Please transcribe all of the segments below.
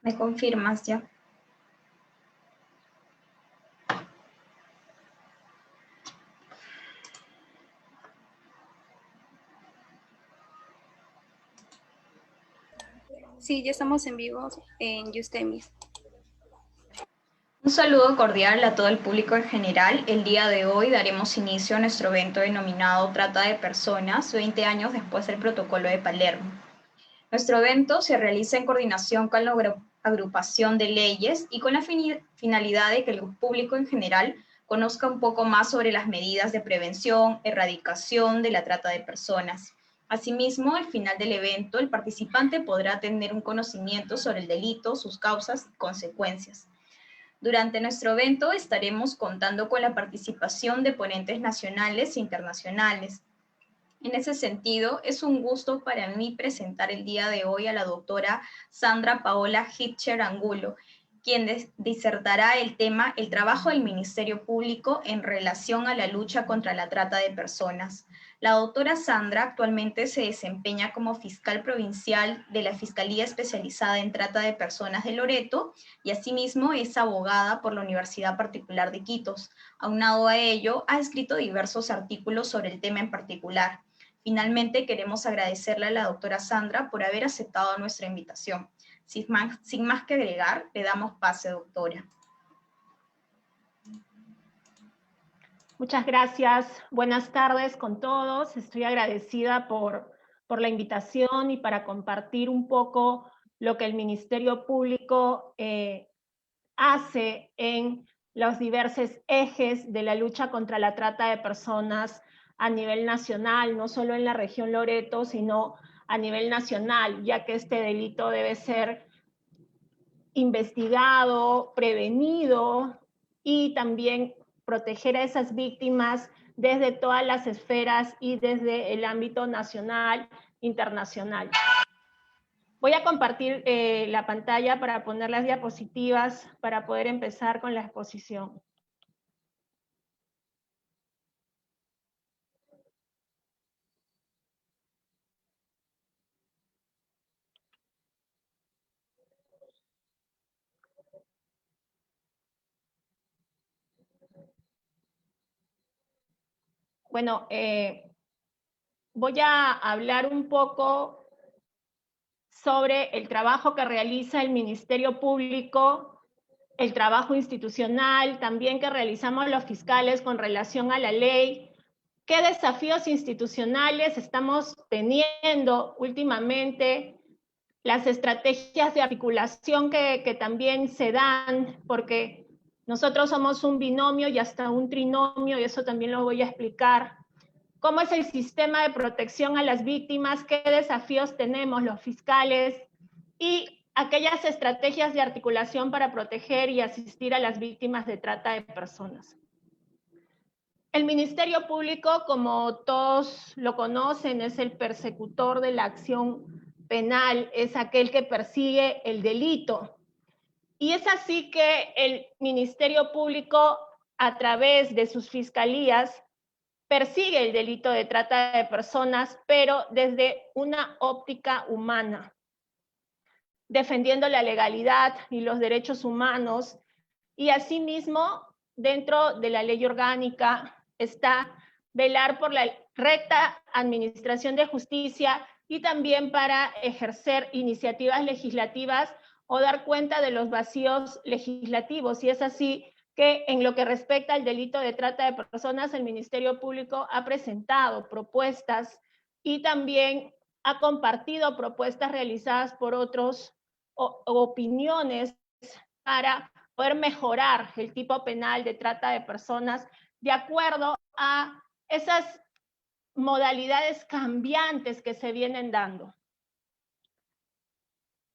¿Me confirmas ya? Sí, ya estamos en vivo en Justemis. Un saludo cordial a todo el público en general. El día de hoy daremos inicio a nuestro evento denominado Trata de Personas, 20 años después del Protocolo de Palermo. Nuestro evento se realiza en coordinación con la agrupación de leyes y con la finalidad de que el público en general conozca un poco más sobre las medidas de prevención, erradicación de la trata de personas. Asimismo, al final del evento, el participante podrá tener un conocimiento sobre el delito, sus causas y consecuencias. Durante nuestro evento estaremos contando con la participación de ponentes nacionales e internacionales. En ese sentido, es un gusto para mí presentar el día de hoy a la doctora Sandra Paola Hitcher Angulo, quien disertará el tema El trabajo del Ministerio Público en relación a la lucha contra la trata de personas. La doctora Sandra actualmente se desempeña como fiscal provincial de la Fiscalía Especializada en Trata de Personas de Loreto y asimismo es abogada por la Universidad Particular de Iquitos. Aunado a ello, ha escrito diversos artículos sobre el tema en particular. Finalmente, queremos agradecerle a la doctora Sandra por haber aceptado nuestra invitación. Sin más que agregar, le damos pase, doctora. Muchas gracias. Buenas tardes con todos. Estoy agradecida por la invitación y para compartir un poco lo que el Ministerio Público hace en los diversos ejes de la lucha contra la trata de personas a nivel nacional, no solo en la región Loreto, sino a nivel nacional, ya que este delito debe ser investigado, prevenido y también proteger a esas víctimas desde todas las esferas y desde el ámbito nacional, internacional. Voy a compartir la pantalla para poner las diapositivas para poder empezar con la exposición. Bueno, voy a hablar un poco sobre el trabajo que realiza el Ministerio Público, el trabajo institucional, también que realizamos los fiscales con relación a la ley, qué desafíos institucionales estamos teniendo últimamente, las estrategias de articulación que también se dan, porque nosotros somos un binomio y hasta un trinomio, y eso también lo voy a explicar. ¿Cómo es el sistema de protección a las víctimas? ¿Qué desafíos tenemos los fiscales? Y aquellas estrategias de articulación para proteger y asistir a las víctimas de trata de personas. El Ministerio Público, como todos lo conocen, es el persecutor de la acción penal, es aquel que persigue el delito. Y es así que el Ministerio Público, a través de sus fiscalías, persigue el delito de trata de personas, pero desde una óptica humana, defendiendo la legalidad y los derechos humanos, y asimismo, dentro de la ley orgánica, está velar por la recta administración de justicia y también para ejercer iniciativas legislativas o dar cuenta de los vacíos legislativos. Y es así que en lo que respecta al delito de trata de personas, el Ministerio Público ha presentado propuestas y también ha compartido propuestas realizadas por otros o opiniones para poder mejorar el tipo penal de trata de personas de acuerdo a esas modalidades cambiantes que se vienen dando.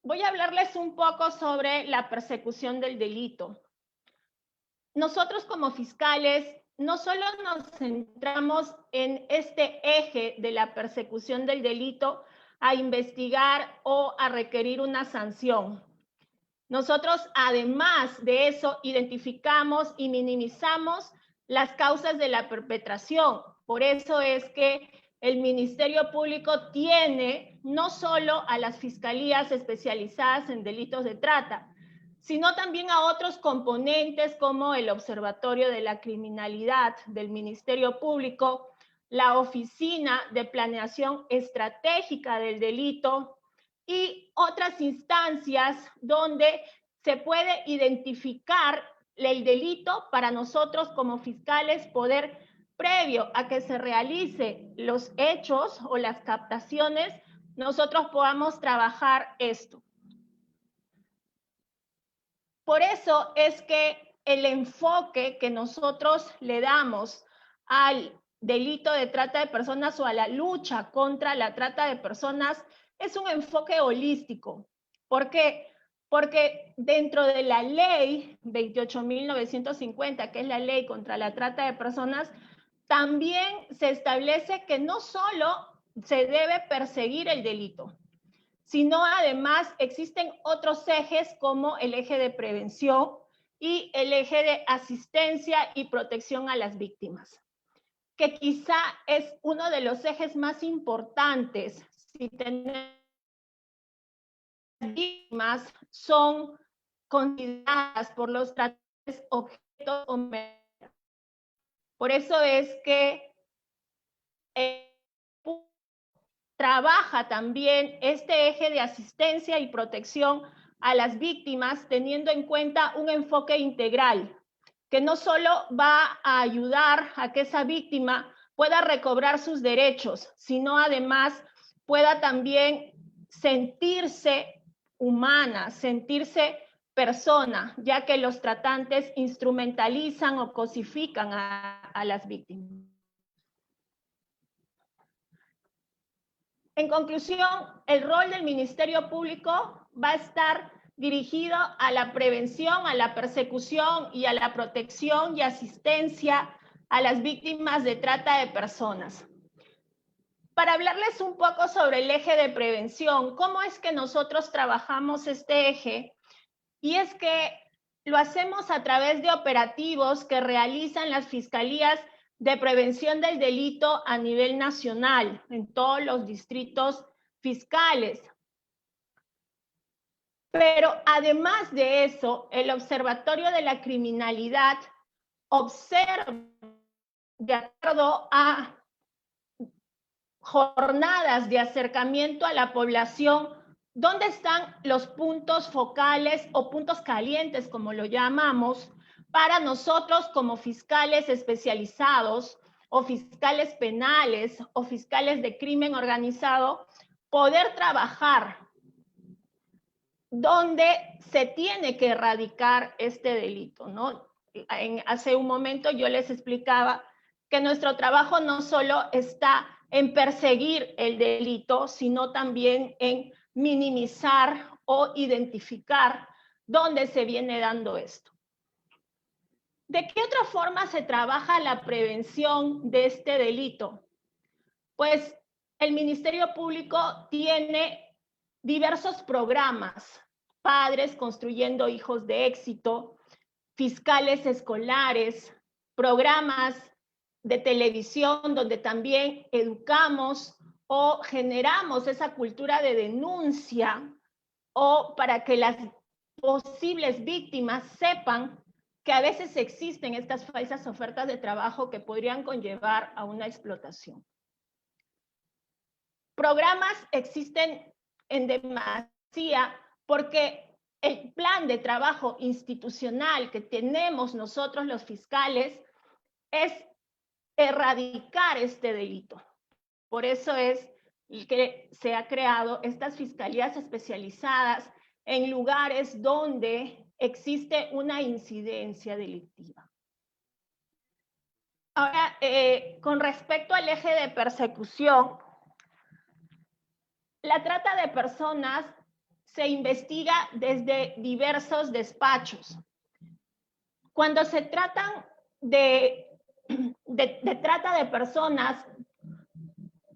Voy a hablarles un poco sobre la persecución del delito. Nosotros como fiscales no solo nos centramos en este eje de la persecución del delito a investigar o a requerir una sanción. Nosotros, además de eso, identificamos y minimizamos las causas de la perpetración. Por eso es que el Ministerio Público tiene no solo a las fiscalías especializadas en delitos de trata, sino también a otros componentes como el Observatorio de la Criminalidad del Ministerio Público, la Oficina de Planeación Estratégica del Delito y otras instancias donde se puede identificar el delito para nosotros como fiscales poder, previo a que se realice los hechos o las captaciones, nosotros podamos trabajar esto. Por eso es que el enfoque que nosotros le damos al delito de trata de personas o a la lucha contra la trata de personas es un enfoque holístico. ¿Por qué? Porque dentro de la ley 28.950, que es la ley contra la trata de personas, también se establece que no solo se debe perseguir el delito, sino además existen otros ejes como el eje de prevención y el eje de asistencia y protección a las víctimas, que quizá es uno de los ejes más importantes si tenemos víctimas son consideradas por los tratantes objetos o meros. Por eso es que trabaja también este eje de asistencia y protección a las víctimas, teniendo en cuenta un enfoque integral, que no solo va a ayudar a que esa víctima pueda recobrar sus derechos, sino además pueda también sentirse humana, sentirse persona, ya que los tratantes instrumentalizan o cosifican a las víctimas. En conclusión, el rol del Ministerio Público va a estar dirigido a la prevención, a la persecución y a la protección y asistencia a las víctimas de trata de personas. Para hablarles un poco sobre el eje de prevención, ¿cómo es que nosotros trabajamos este eje? Y es que lo hacemos a través de operativos que realizan las fiscalías de prevención del delito a nivel nacional, en todos los distritos fiscales. Pero además de eso, el Observatorio de la Criminalidad observa, de acuerdo a jornadas de acercamiento a la población, dónde están los puntos focales o puntos calientes, como lo llamamos, para nosotros como fiscales especializados o fiscales penales o fiscales de crimen organizado, poder trabajar donde se tiene que erradicar este delito, ¿no? Hace un momento yo les explicaba que nuestro trabajo no solo está en perseguir el delito, sino también en minimizar o identificar dónde se viene dando esto. ¿De qué otra forma se trabaja la prevención de este delito? Pues el Ministerio Público tiene diversos programas, Padres Construyendo Hijos de Éxito, fiscales escolares, programas de televisión donde también educamos o generamos esa cultura de denuncia o para que las posibles víctimas sepan que a veces existen estas falsas ofertas de trabajo que podrían conllevar a una explotación. Programas existen en demasía porque el plan de trabajo institucional que tenemos nosotros los fiscales es erradicar este delito. Por eso es que se ha creado estas fiscalías especializadas en lugares donde existe una incidencia delictiva. Ahora, con respecto al eje de persecución, la trata de personas se investiga desde diversos despachos. Cuando se tratan de trata de personas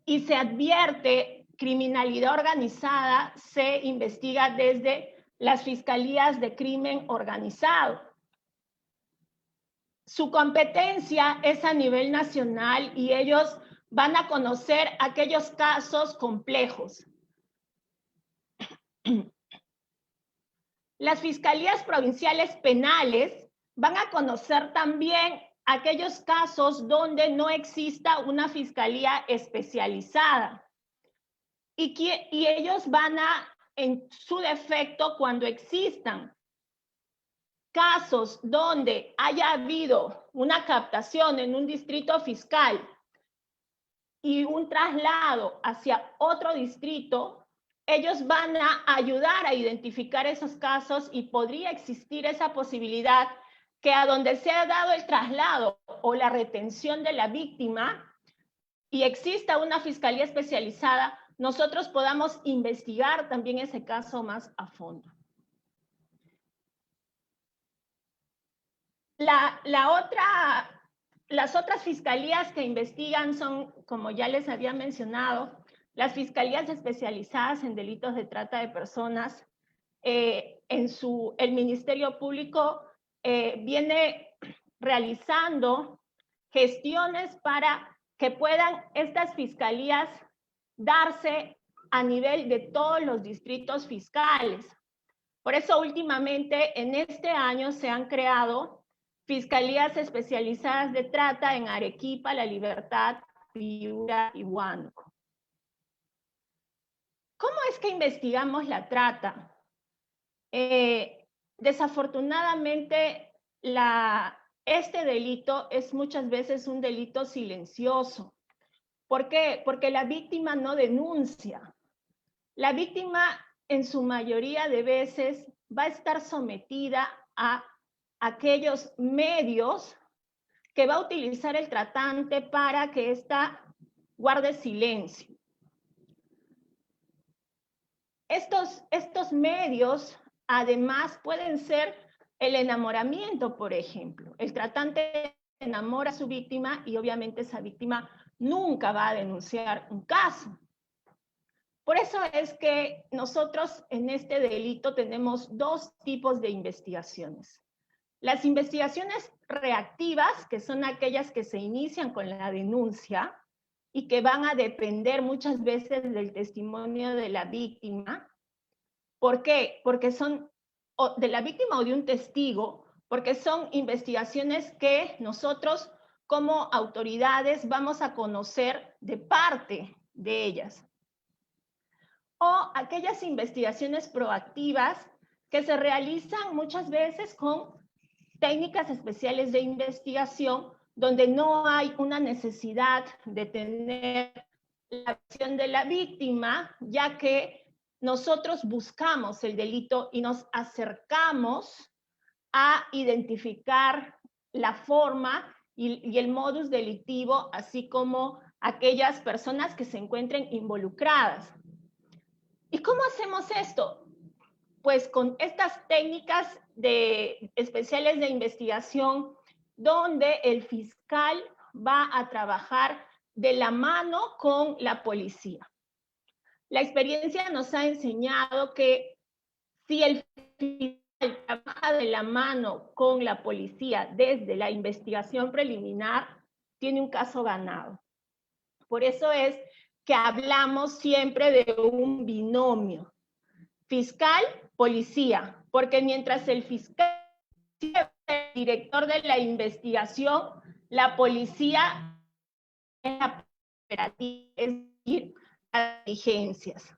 y se advierte criminalidad organizada, se investiga desde las fiscalías de crimen organizado. Su competencia es a nivel nacional y ellos van a conocer aquellos casos complejos. Las fiscalías provinciales penales van a conocer también aquellos casos donde no exista una fiscalía especializada. Y ellos van a, en su defecto, cuando existan casos donde haya habido una captación en un distrito fiscal y un traslado hacia otro distrito, ellos van a ayudar a identificar esos casos y podría existir esa posibilidad que a donde se ha dado el traslado o la retención de la víctima y exista una fiscalía especializada, nosotros podamos investigar también ese caso más a fondo. Las otras fiscalías que investigan son, como ya les había mencionado, las fiscalías especializadas en delitos de trata de personas. El Ministerio Público viene realizando gestiones para que puedan estas fiscalías darse a nivel de todos los distritos fiscales. Por eso últimamente en este año se han creado fiscalías especializadas de trata en Arequipa, La Libertad, Piura y Huánuco. ¿Cómo es que investigamos la trata? Desafortunadamente, este delito es muchas veces un delito silencioso. ¿Por qué? Porque la víctima no denuncia. La víctima, en su mayoría de veces, va a estar sometida a aquellos medios que va a utilizar el tratante para que ésta guarde silencio. Estos medios, además, pueden ser el enamoramiento, por ejemplo. El tratante enamora a su víctima y obviamente esa víctima nunca va a denunciar un caso. Por eso es que nosotros en este delito tenemos dos tipos de investigaciones. Las investigaciones reactivas, que son aquellas que se inician con la denuncia y que van a depender muchas veces del testimonio de la víctima. ¿Por qué? Porque son de la víctima o de un testigo, porque son investigaciones que nosotros como autoridades vamos a conocer de parte de ellas. O aquellas investigaciones proactivas que se realizan muchas veces con técnicas especiales de investigación donde no hay una necesidad de tener la acción de la víctima, ya que nosotros buscamos el delito y nos acercamos a identificar la forma y el modus delictivo, así como aquellas personas que se encuentren involucradas. ¿Y cómo hacemos esto? Pues con estas técnicas especiales de investigación, donde el fiscal va a trabajar de la mano con la policía. La experiencia nos ha enseñado que si el fiscal trabaja de la mano con la policía desde la investigación preliminar, tiene un caso ganado. Por eso es que hablamos siempre de un binomio. Fiscal-policía, porque mientras el fiscal es el director de la investigación, la policía es la operativa, es decir, las diligencias.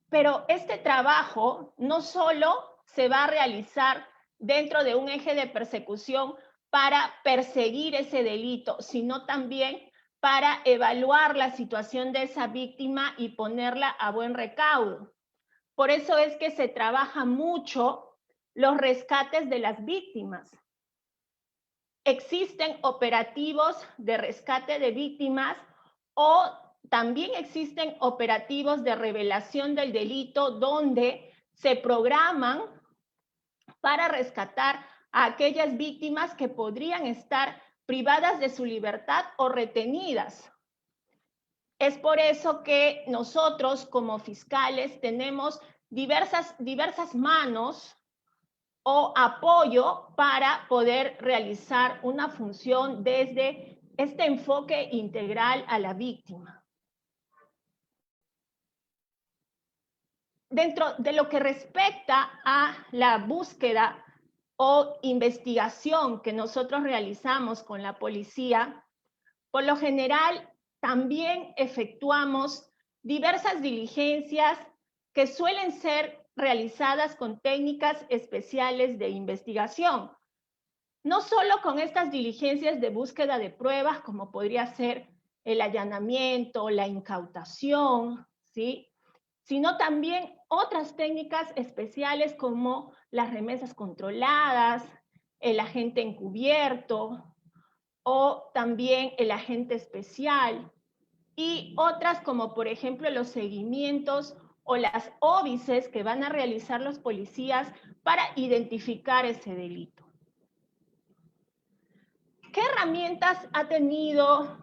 Pero este trabajo no solo se va a realizar dentro de un eje de persecución para perseguir ese delito, sino también para evaluar la situación de esa víctima y ponerla a buen recaudo. Por eso es que se trabaja mucho los rescates de las víctimas. Existen operativos de rescate de víctimas o también existen operativos de revelación del delito donde se programan para rescatar a aquellas víctimas que podrían estar privadas de su libertad o retenidas. Es por eso que nosotros como fiscales tenemos diversas manos o apoyo para poder realizar una función desde este enfoque integral a la víctima. Dentro de lo que respecta a la búsqueda o investigación que nosotros realizamos con la policía, por lo general también efectuamos diversas diligencias que suelen ser realizadas con técnicas especiales de investigación. No solo con estas diligencias de búsqueda de pruebas, como podría ser el allanamiento, la incautación, ¿sí?, sino también otras técnicas especiales como las remesas controladas, el agente encubierto o también el agente especial, y otras como por ejemplo los seguimientos o las óbices que van a realizar los policías para identificar ese delito. ¿Qué herramientas ha tenido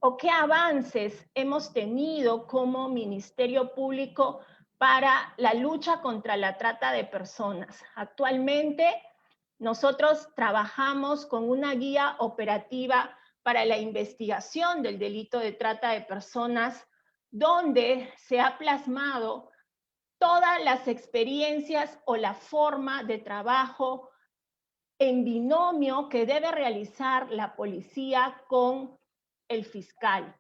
o qué avances hemos tenido como Ministerio Público para la lucha contra la trata de personas? Actualmente nosotros trabajamos con una guía operativa para la investigación del delito de trata de personas, donde se ha plasmado todas las experiencias o la forma de trabajo en binomio que debe realizar la policía con el fiscal.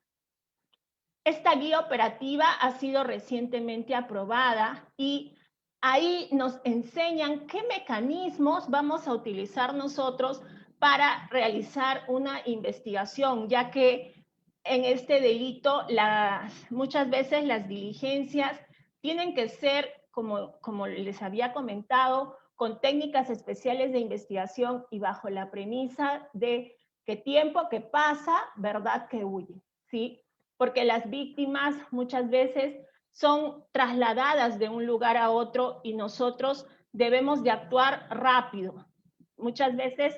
Esta guía operativa ha sido recientemente aprobada y ahí nos enseñan qué mecanismos vamos a utilizar nosotros para realizar una investigación, ya que en este delito muchas veces las diligencias tienen que ser, como les había comentado, con técnicas especiales de investigación y bajo la premisa de que tiempo que pasa, verdad que huye, ¿sí? Porque las víctimas muchas veces son trasladadas de un lugar a otro y nosotros debemos de actuar rápido. Muchas veces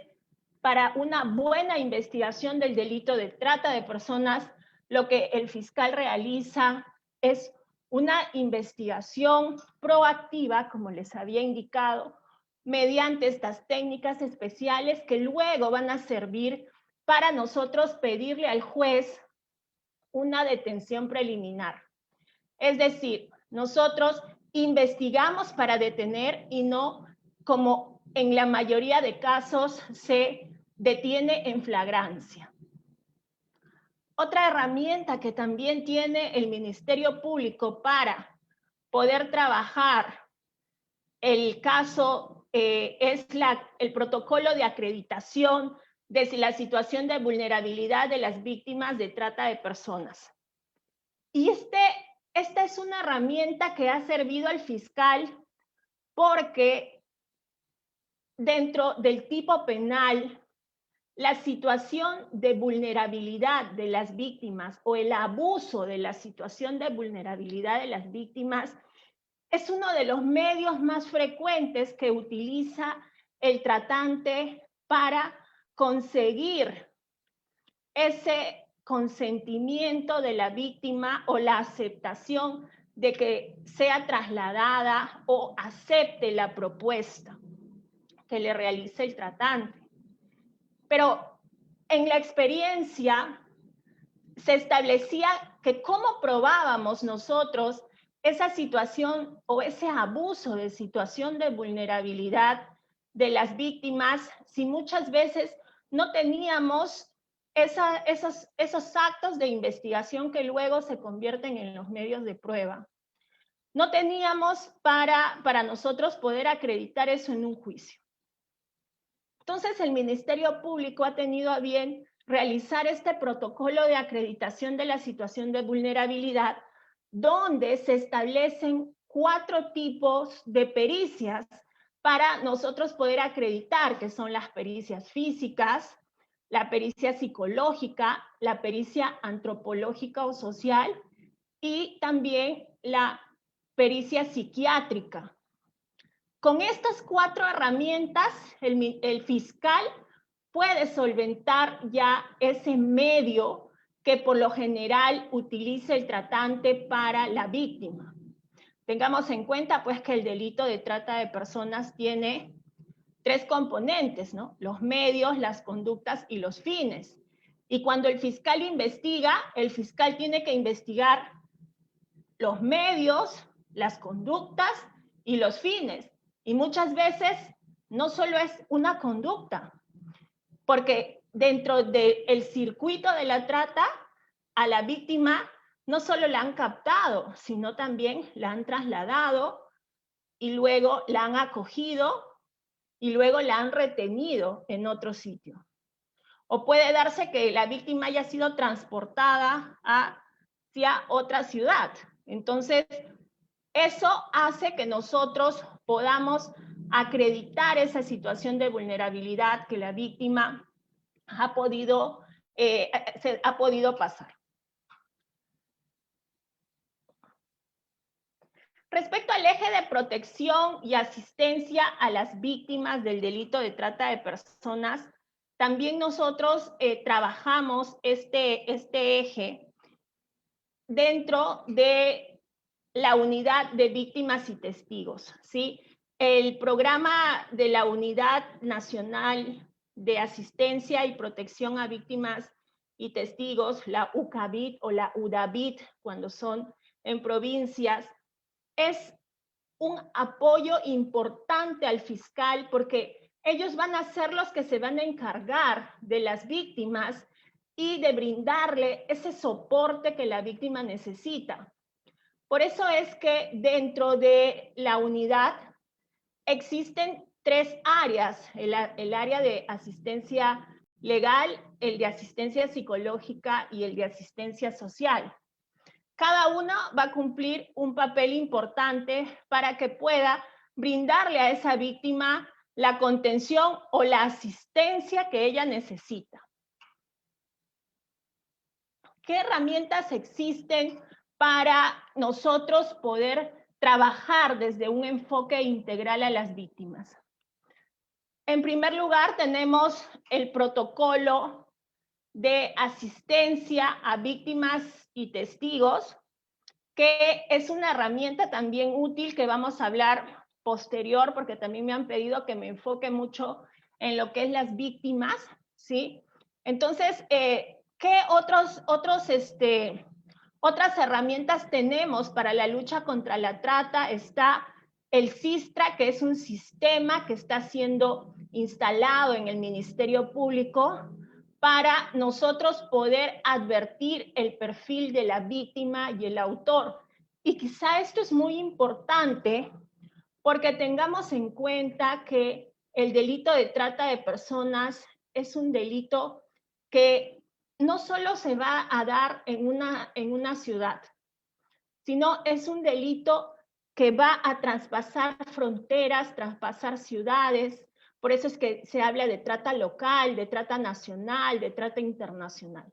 para una buena investigación del delito de trata de personas, lo que el fiscal realiza es una investigación proactiva, como les había indicado, mediante estas técnicas especiales que luego van a servir para nosotros pedirle al juez una detención preliminar. Es decir, nosotros investigamos para detener y no como en la mayoría de casos se detiene en flagrancia. Otra herramienta que también tiene el Ministerio Público para poder trabajar el caso es el protocolo de acreditación de la situación de vulnerabilidad de las víctimas de trata de personas. Y esta es una herramienta que ha servido al fiscal porque dentro del tipo penal, la situación de vulnerabilidad de las víctimas o el abuso de la situación de vulnerabilidad de las víctimas es uno de los medios más frecuentes que utiliza el tratante para conseguir ese consentimiento de la víctima o la aceptación de que sea trasladada o acepte la propuesta que le realice el tratante. Pero en la experiencia se establecía que cómo probábamos nosotros esa situación o ese abuso de situación de vulnerabilidad de las víctimas si muchas veces no teníamos esos actos de investigación que luego se convierten en los medios de prueba. No teníamos para nosotros poder acreditar eso en un juicio. Entonces el Ministerio Público ha tenido a bien realizar este protocolo de acreditación de la situación de vulnerabilidad, donde se establecen 4 tipos de pericias para nosotros poder acreditar, que son las pericias físicas, la pericia psicológica, la pericia antropológica o social y también la pericia psiquiátrica. Con estas 4 herramientas, el fiscal puede solventar ya ese medio que por lo general utiliza el tratante para la víctima. Tengamos en cuenta pues que el delito de trata de personas tiene tres componentes, ¿no? Los medios, las conductas y los fines. Y cuando el fiscal investiga, el fiscal tiene que investigar los medios, las conductas y los fines. Y muchas veces no solo es una conducta, porque dentro del circuito de la trata, a la víctima no solo la han captado, sino también la han trasladado y luego la han acogido y luego la han retenido en otro sitio. O puede darse que la víctima haya sido transportada hacia otra ciudad. Entonces, eso hace que nosotros podamos acreditar esa situación de vulnerabilidad que la víctima ha podido pasar. Respecto al eje de protección y asistencia a las víctimas del delito de trata de personas, también nosotros trabajamos este eje dentro de la unidad de víctimas y testigos, ¿sí? El programa de la Unidad Nacional de Asistencia y Protección a Víctimas y Testigos, la UCAVIT o la UDAVIT, cuando son en provincias, es un apoyo importante al fiscal porque ellos van a ser los que se van a encargar de las víctimas y de brindarle ese soporte que la víctima necesita. Por eso es que dentro de la unidad existen tres áreas, el área de asistencia legal, el de asistencia psicológica y el de asistencia social. Cada uno va a cumplir un papel importante para que pueda brindarle a esa víctima la contención o la asistencia que ella necesita. ¿Qué herramientas existen para nosotros poder trabajar desde un enfoque integral a las víctimas? En primer lugar, tenemos el protocolo de asistencia a víctimas y testigos, que es una herramienta también útil que vamos a hablar posterior, porque también me han pedido que me enfoque mucho en lo que es las víctimas, ¿sí? Entonces, ¿qué otras herramientas tenemos para la lucha contra la trata? Está el SISTRA, que es un sistema que está siendo instalado en el Ministerio Público para nosotros poder advertir el perfil de la víctima y el autor. Y quizá esto es muy importante porque tengamos en cuenta que el delito de trata de personas es un delito que no solo se va a dar en una ciudad, sino es un delito que va a traspasar fronteras, traspasar ciudades. Por eso es que se habla de trata local, de trata nacional, de trata internacional.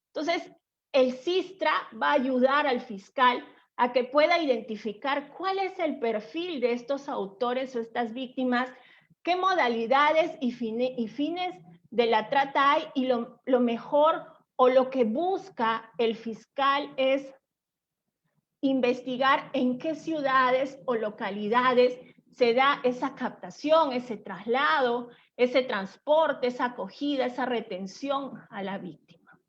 Entonces, el SISTRA va a ayudar al fiscal a que pueda identificar cuál es el perfil de estos autores o estas víctimas, qué modalidades y fines de la trata hay, y lo mejor o lo que busca el fiscal es investigar en qué ciudades o localidades se da esa captación, ese traslado, ese transporte, esa acogida, esa retención a la víctima.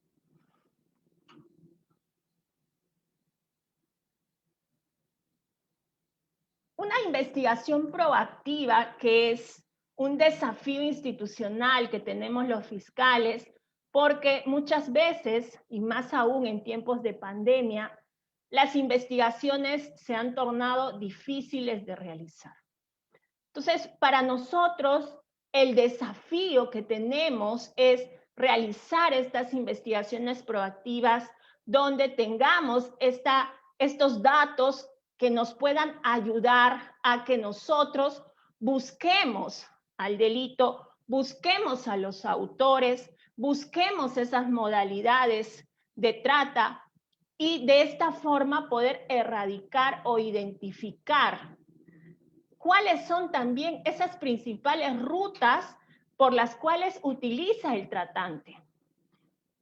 Una investigación proactiva, que es un desafío institucional que tenemos los fiscales, porque muchas veces, y más aún en tiempos de pandemia, las investigaciones se han tornado difíciles de realizar. Entonces, para nosotros, el desafío que tenemos es realizar estas investigaciones proactivas donde tengamos estos datos que nos puedan ayudar a que nosotros busquemos al delito, busquemos a los autores, busquemos esas modalidades de trata y de esta forma poder erradicar o identificar cuáles son también esas principales rutas por las cuales utiliza el tratante.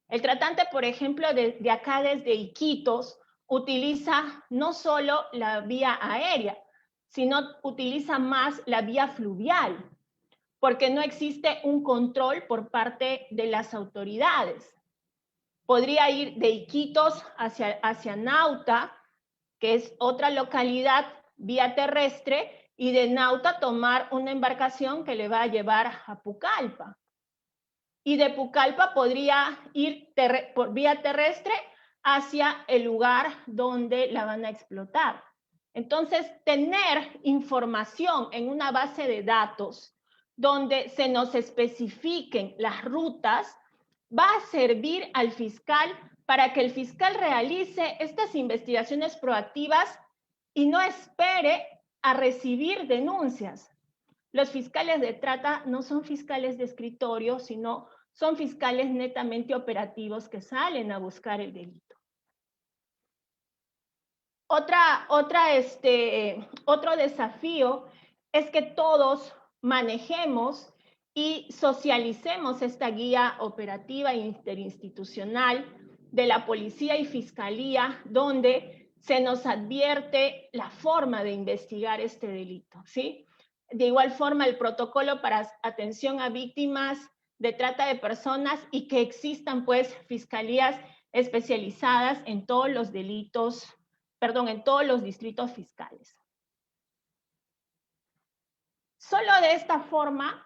El tratante, por ejemplo, de acá desde Iquitos, utiliza no solo la vía aérea, sino utiliza más la vía fluvial. porque no existe un control por parte de las autoridades. Podría ir de Iquitos hacia Nauta, que es otra localidad vía terrestre, y de Nauta tomar una embarcación que le va a llevar a Pucallpa. Y de Pucallpa podría ir por vía terrestre hacia el lugar donde la van a explotar. Entonces, tener información en una base de datos donde se nos especifiquen las rutas va a servir al fiscal para que el fiscal realice estas investigaciones proactivas y no espere a recibir denuncias. Los fiscales de trata no son fiscales de escritorio, sino son fiscales netamente operativos que salen a buscar el delito. Otro desafío es que todos manejemos y socialicemos esta guía operativa interinstitucional de la policía y fiscalía, donde se nos advierte la forma de investigar este delito, ¿sí? De igual forma, el protocolo para atención a víctimas de trata de personas y que existan, pues, fiscalías especializadas en todos los delitos, en todos los distritos fiscales. Solo de esta forma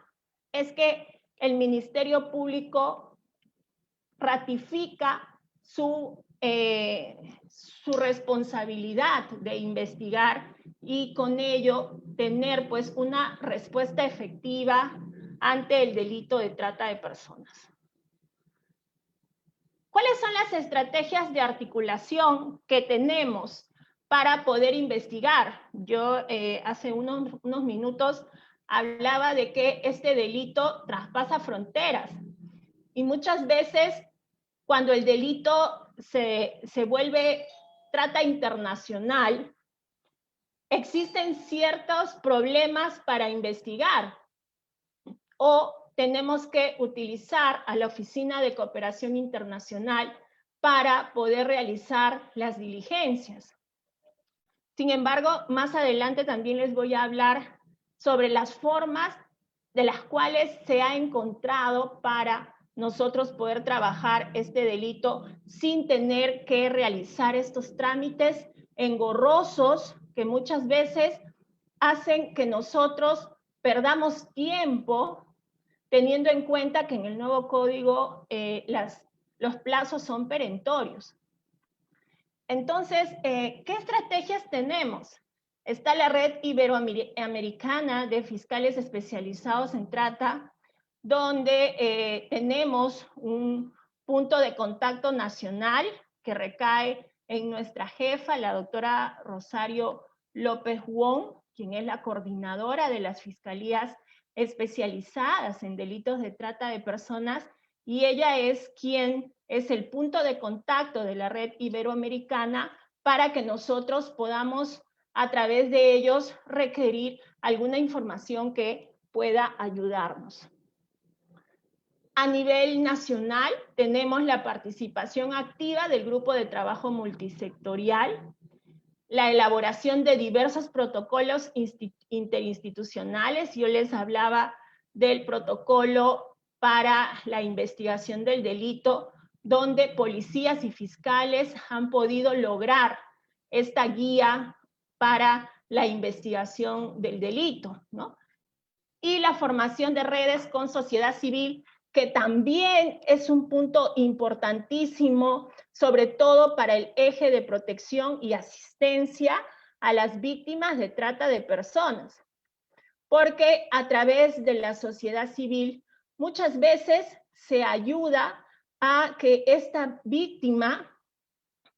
es que el Ministerio Público ratifica su responsabilidad de investigar y con ello tener, pues, una respuesta efectiva ante el delito de trata de personas. ¿Cuáles son las estrategias de articulación que tenemos para poder investigar? Yo hace unos minutos hablaba de que este delito traspasa fronteras y muchas veces cuando el delito se vuelve trata internacional, existen ciertos problemas para investigar o tenemos que utilizar a la Oficina de Cooperación Internacional para poder realizar las diligencias. Sin embargo, más adelante también les voy a hablar sobre las formas de las cuales se ha encontrado para nosotros poder trabajar este delito sin tener que realizar estos trámites engorrosos que muchas veces hacen que nosotros perdamos tiempo, teniendo en cuenta que en el nuevo código los plazos son perentorios. Entonces, ¿qué estrategias tenemos? Está la Red Iberoamericana de Fiscales Especializados en Trata, donde tenemos un punto de contacto nacional que recae en nuestra jefa, la doctora Rosario López Wong, quien es la coordinadora de las fiscalías especializadas en delitos de trata de personas, y ella es quien es el punto de contacto de la Red Iberoamericana para que nosotros podamos, a través de ellos, requerir alguna información que pueda ayudarnos. A nivel nacional, tenemos la participación activa del Grupo de Trabajo Multisectorial, la elaboración de diversos protocolos interinstitucionales. Yo les hablaba del protocolo para la investigación del delito, donde policías y fiscales han podido lograr esta guía para la investigación del delito, ¿no? Y la formación de redes con sociedad civil, que también es un punto importantísimo, sobre todo para el eje de protección y asistencia a las víctimas de trata de personas. Porque a través de la sociedad civil muchas veces se ayuda a que esta víctima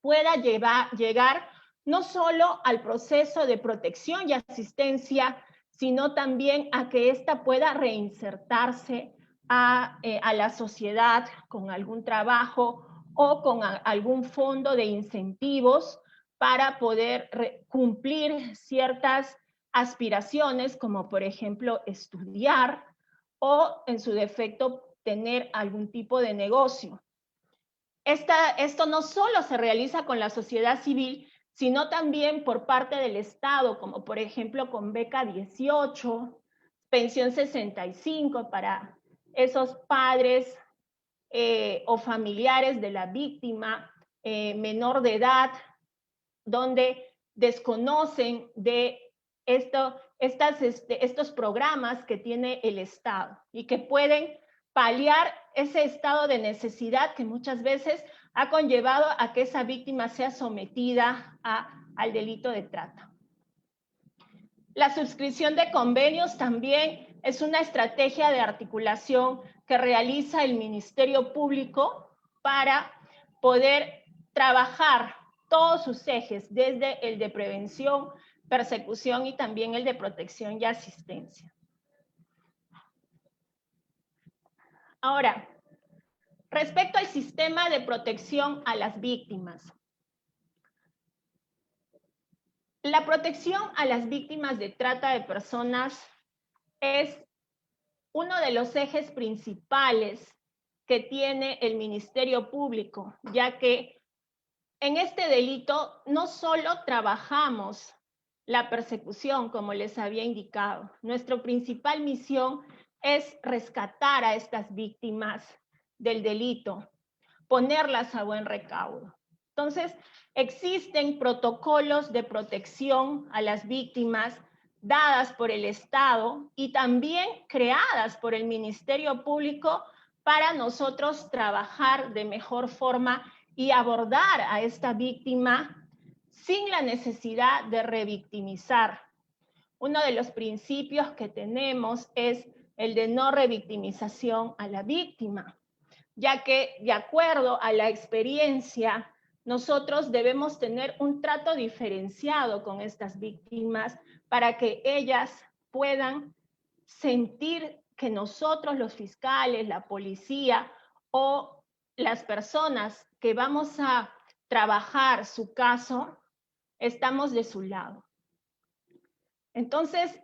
pueda llegar no solo al proceso de protección y asistencia, sino también a que ésta pueda reinsertarse a la sociedad con algún trabajo o con algún fondo de incentivos para poder cumplir ciertas aspiraciones, como por ejemplo estudiar o en su defecto tener algún tipo de negocio. Esto no solo se realiza con la sociedad civil, sino también por parte del Estado, como por ejemplo con Beca 18, pensión 65 para esos padres o familiares de la víctima menor de edad, donde desconocen de estos programas que tiene el Estado y que pueden paliar ese estado de necesidad que muchas veces ha conllevado a que esa víctima sea sometida al delito de trata. La suscripción de convenios también es una estrategia de articulación que realiza el Ministerio Público para poder trabajar todos sus ejes, desde el de prevención, persecución y también el de protección y asistencia. Ahora, respecto al sistema de protección a las víctimas. La protección a las víctimas de trata de personas es uno de los ejes principales que tiene el Ministerio Público, ya que en este delito no solo trabajamos la persecución, como les había indicado. Nuestra principal misión es rescatar a estas víctimas del delito, ponerlas a buen recaudo. Entonces, existen protocolos de protección a las víctimas dadas por el Estado y también creadas por el Ministerio Público para nosotros trabajar de mejor forma y abordar a esta víctima sin la necesidad de revictimizar. Uno de los principios que tenemos es el de no revictimización a la víctima, ya que de acuerdo a la experiencia, nosotros debemos tener un trato diferenciado con estas víctimas para que ellas puedan sentir que nosotros, los fiscales, la policía o las personas que vamos a trabajar su caso, estamos de su lado. Entonces,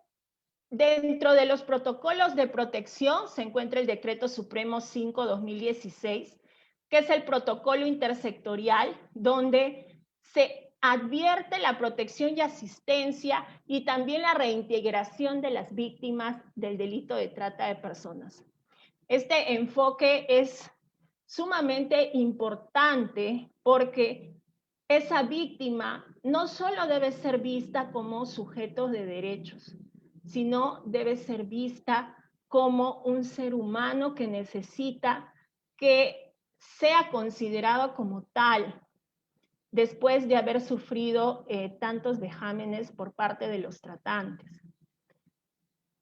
dentro de los protocolos de protección se encuentra el Decreto Supremo 5/2016, que es el protocolo intersectorial donde se advierte la protección y asistencia y también la reintegración de las víctimas del delito de trata de personas. Este enfoque es sumamente importante porque esa víctima no solo debe ser vista como sujeto de derechos, sino debe ser vista como un ser humano que necesita que sea considerado como tal después de haber sufrido tantos vejámenes por parte de los tratantes.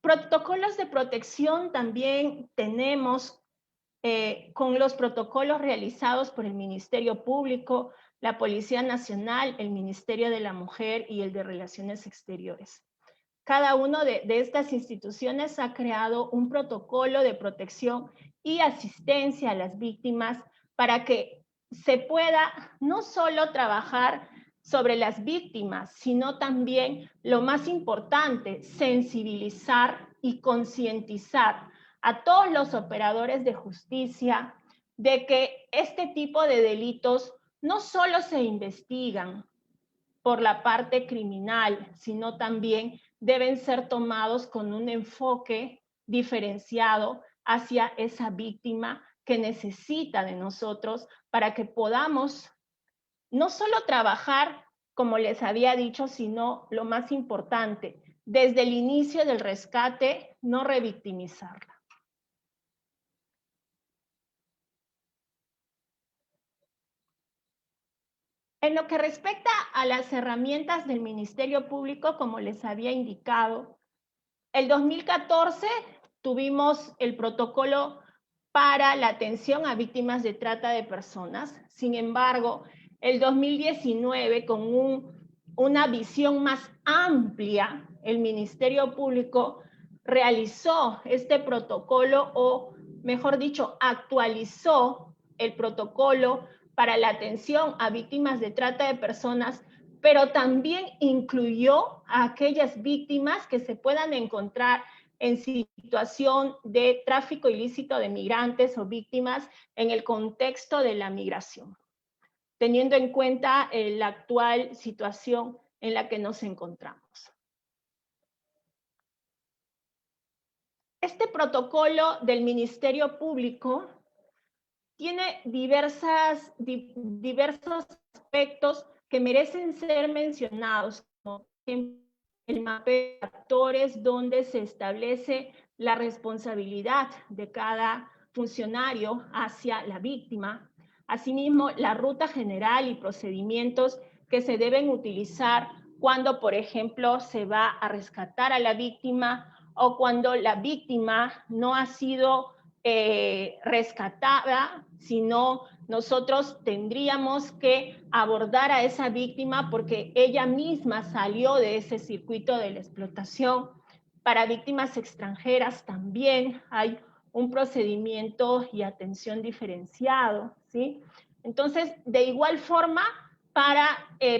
Protocolos de protección también tenemos con los protocolos realizados por el Ministerio Público, la Policía Nacional, el Ministerio de la Mujer y el de Relaciones Exteriores. Cada una de estas instituciones ha creado un protocolo de protección y asistencia a las víctimas para que se pueda no solo trabajar sobre las víctimas, sino también, lo más importante, sensibilizar y concientizar a todos los operadores de justicia de que este tipo de delitos no solo se investigan por la parte criminal, sino también deben ser tomados con un enfoque diferenciado hacia esa víctima que necesita de nosotros para que podamos no solo trabajar, como les había dicho, sino lo más importante, desde el inicio del rescate, no revictimizarla. En lo que respecta a las herramientas del Ministerio Público, como les había indicado, el 2014 tuvimos el protocolo para la atención a víctimas de trata de personas. Sin embargo, el 2019, con una visión más amplia, el Ministerio Público realizó este protocolo, o mejor dicho, actualizó el protocolo para la atención a víctimas de trata de personas, pero también incluyó a aquellas víctimas que se puedan encontrar en situación de tráfico ilícito de migrantes o víctimas en el contexto de la migración, teniendo en cuenta la actual situación en la que nos encontramos. Este protocolo del Ministerio Público tiene diversos aspectos que merecen ser mencionados, como el mapeo de actores donde se establece la responsabilidad de cada funcionario hacia la víctima. Asimismo, la ruta general y procedimientos que se deben utilizar cuando, por ejemplo, se va a rescatar a la víctima o cuando la víctima no ha sido rescatada, sino nosotros tendríamos que abordar a esa víctima porque ella misma salió de ese circuito de la explotación. Para víctimas extranjeras también hay un procedimiento y atención diferenciado, ¿sí? Entonces, de igual forma, para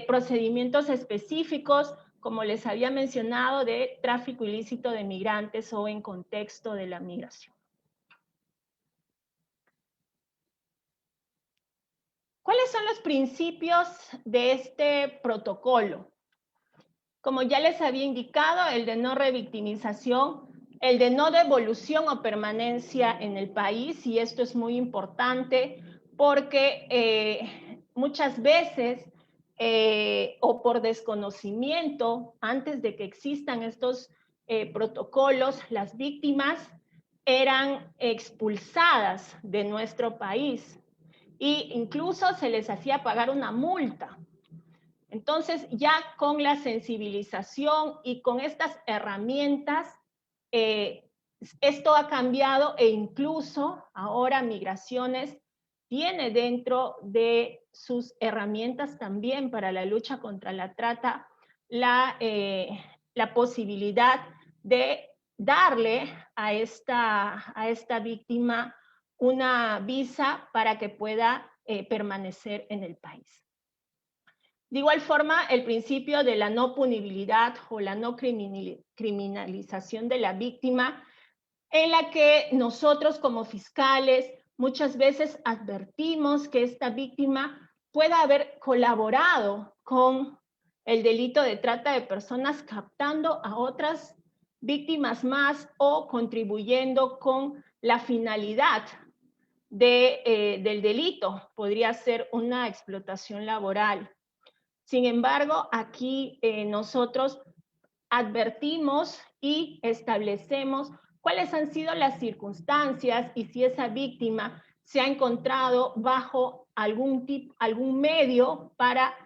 procedimientos específicos, como les había mencionado, de tráfico ilícito de migrantes o en contexto de la migración. ¿Cuáles son los principios de este protocolo? Como ya les había indicado, el de no revictimización, el de no devolución o permanencia en el país, y esto es muy importante porque muchas veces o por desconocimiento, antes de que existan estos protocolos, las víctimas eran expulsadas de nuestro país e incluso se les hacía pagar una multa. Entonces, ya con la sensibilización y con estas herramientas, esto ha cambiado e incluso ahora Migraciones tiene dentro de sus herramientas también para la lucha contra la trata la posibilidad de darle a esta víctima una visa para que pueda permanecer en el país. De igual forma, el principio de la no punibilidad o la no criminalización de la víctima, en la que nosotros como fiscales muchas veces advertimos que esta víctima pueda haber colaborado con el delito de trata de personas captando a otras víctimas más o contribuyendo con la finalidad del delito. Podría ser una explotación laboral. Sin embargo, aquí nosotros advertimos y establecemos cuáles han sido las circunstancias y si esa víctima se ha encontrado bajo algún medio para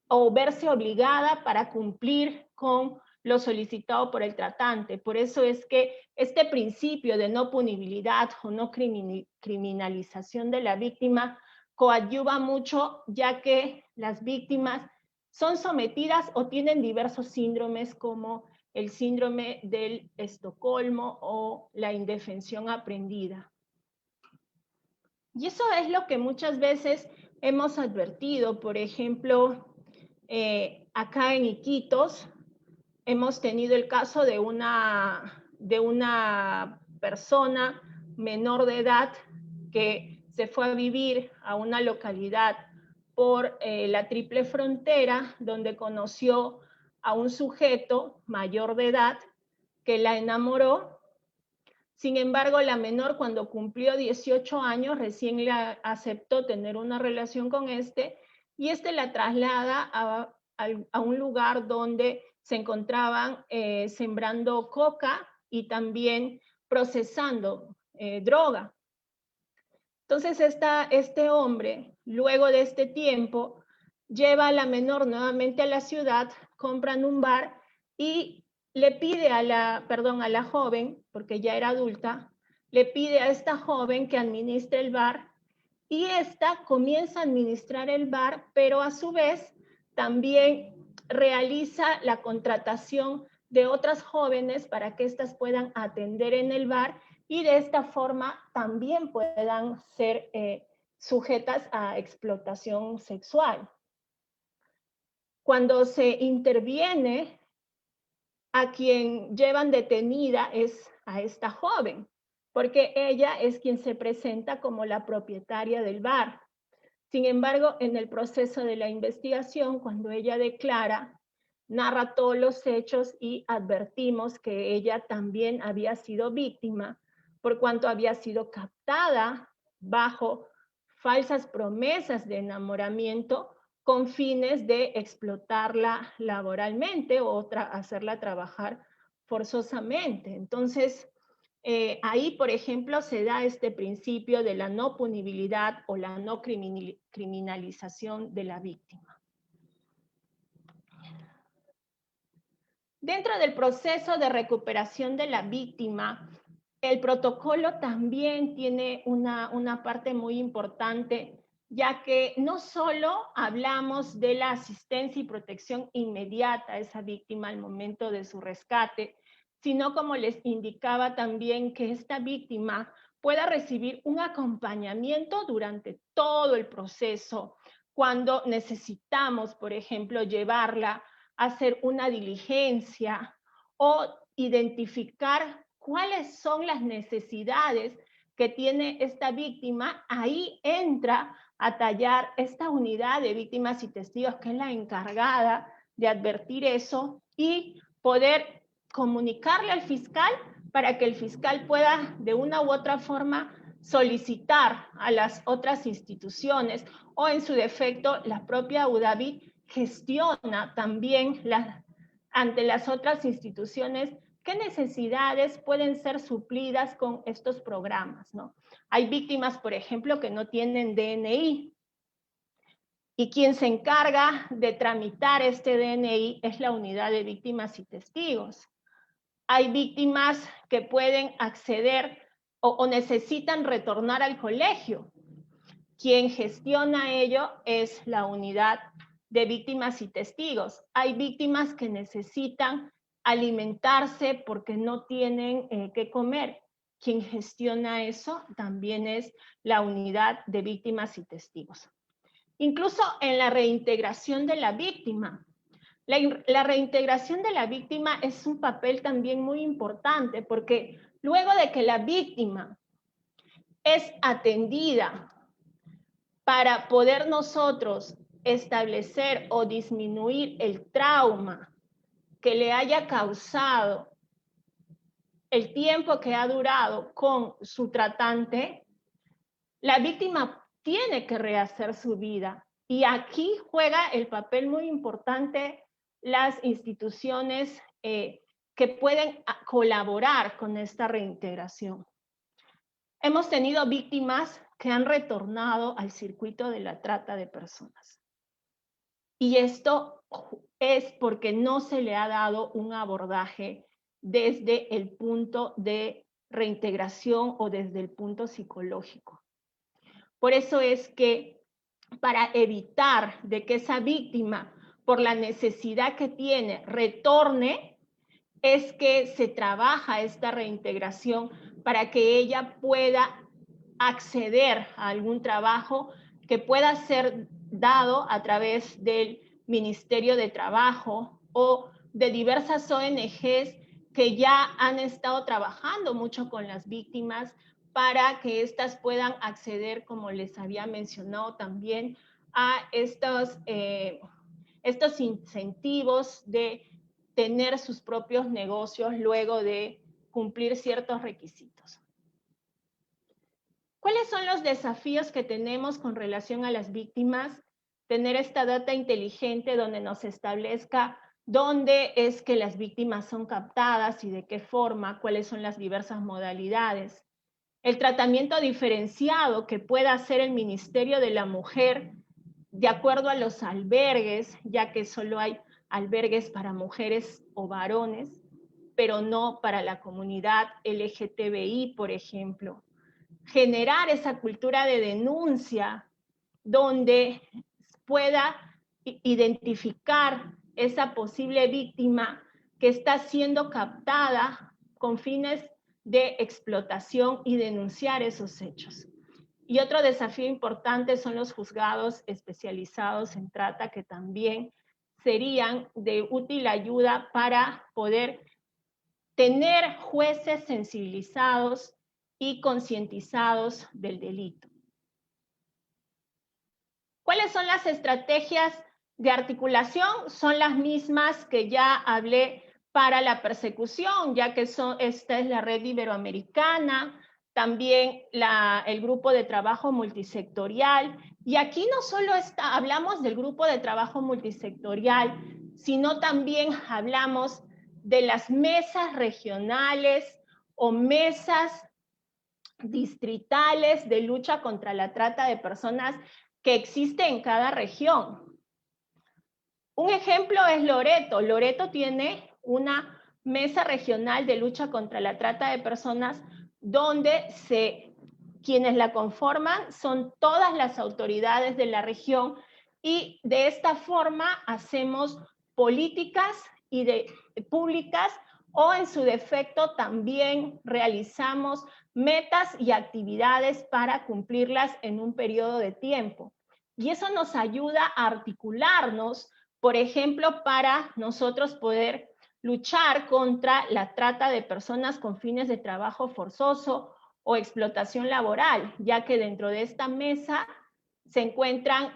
o verse obligada para cumplir con lo solicitado por el tratante. Por eso es que este principio de no punibilidad o no criminalización de la víctima coadyuva mucho, ya que las víctimas son sometidas o tienen diversos síndromes como el síndrome del Estocolmo o la indefensión aprendida. Y eso es lo que muchas veces hemos advertido. Por ejemplo, acá en Iquitos hemos tenido el caso de una persona menor de edad que se fue a vivir a una localidad por la triple frontera, donde conoció a un sujeto mayor de edad que la enamoró. Sin embargo, la menor, cuando cumplió 18 años, recién le aceptó tener una relación con y la traslada a un lugar donde se encontraban sembrando coca y también procesando droga. Entonces, este hombre, luego de este tiempo, lleva a la menor nuevamente a la ciudad, compran un bar y le pide a la joven, porque ya era adulta, le pide a esta joven que administre el bar y esta comienza a administrar el bar, pero a su vez también realiza la contratación de otras jóvenes para que éstas puedan atender en el bar y de esta forma también puedan ser sujetas a explotación sexual. Cuando se interviene, a quien llevan detenida es a esta joven, porque ella es quien se presenta como la propietaria del bar. Sin embargo, en el proceso de la investigación, cuando ella declara, narra todos los hechos y advertimos que ella también había sido víctima por cuanto había sido captada bajo falsas promesas de enamoramiento con fines de explotarla laboralmente o hacerla trabajar forzosamente. Entonces, ahí, por ejemplo, se da este principio de la no punibilidad o la no criminalización de la víctima. Dentro del proceso de recuperación de la víctima, el protocolo también tiene una parte muy importante, ya que no solo hablamos de la asistencia y protección inmediata a esa víctima al momento de su rescate, sino como les indicaba también que esta víctima pueda recibir un acompañamiento durante todo el proceso, cuando necesitamos, por ejemplo, llevarla a hacer una diligencia o identificar cuáles son las necesidades que tiene esta víctima. Ahí entra a tallar esta unidad de víctimas y testigos, que es la encargada de advertir eso y poder comunicarle al fiscal para que el fiscal pueda de una u otra forma solicitar a las otras instituciones o en su defecto la propia UDAVIT gestiona también ante las otras instituciones qué necesidades pueden ser suplidas con estos programas, ¿no? Hay víctimas, por ejemplo, que no tienen DNI, y quien se encarga de tramitar este DNI es la unidad de víctimas y testigos. Hay víctimas que pueden acceder o necesitan retornar al colegio. Quien gestiona ello es la unidad de víctimas y testigos. Hay víctimas que necesitan alimentarse porque no tienen qué comer. Quien gestiona eso también es la unidad de víctimas y testigos. Incluso en la reintegración de la víctima. La reintegración de la víctima es un papel también muy importante, porque luego de que la víctima es atendida para poder nosotros establecer o disminuir el trauma que le haya causado el tiempo que ha durado con su tratante, la víctima tiene que rehacer su vida. Y aquí juega el papel muy importante las instituciones que pueden colaborar con esta reintegración. Hemos tenido víctimas que han retornado al circuito de la trata de personas. Y esto es porque no se le ha dado un abordaje desde el punto de reintegración o desde el punto psicológico. Por eso es que para evitar de que esa víctima, por la necesidad que tiene, retorne, es que se trabaja esta reintegración para que ella pueda acceder a algún trabajo que pueda ser dado a través del Ministerio de Trabajo o de diversas ONGs que ya han estado trabajando mucho con las víctimas para que éstas puedan acceder, como les había mencionado también, a estos incentivos de tener sus propios negocios luego de cumplir ciertos requisitos. ¿Cuáles son los desafíos que tenemos con relación a las víctimas? Tener esta data inteligente donde nos establezca dónde es que las víctimas son captadas y de qué forma, cuáles son las diversas modalidades. El tratamiento diferenciado que pueda hacer el Ministerio de la Mujer de acuerdo a los albergues, ya que solo hay albergues para mujeres o varones, pero no para la comunidad LGTBI, por ejemplo. Generar esa cultura de denuncia donde pueda identificar esa posible víctima que está siendo captada con fines de explotación y denunciar esos hechos. Y otro desafío importante son los juzgados especializados en trata, que también serían de útil ayuda para poder tener jueces sensibilizados y concientizados del delito. ¿Cuáles son las estrategias de articulación son las mismas que ya hablé para la persecución, ya que esta es la red iberoamericana, también el grupo de trabajo multisectorial. Y aquí no solo hablamos del grupo de trabajo multisectorial, sino también hablamos de las mesas regionales o mesas distritales de lucha contra la trata de personas que existe en cada región. Un ejemplo es Loreto. Loreto tiene una mesa regional de lucha contra la trata de personas donde quienes la conforman son todas las autoridades de la región y de esta forma hacemos políticas públicas o en su defecto también realizamos metas y actividades para cumplirlas en un periodo de tiempo. Y eso nos ayuda a articularnos, por ejemplo, para nosotros poder luchar contra la trata de personas con fines de trabajo forzoso o explotación laboral, ya que dentro de esta mesa se encuentra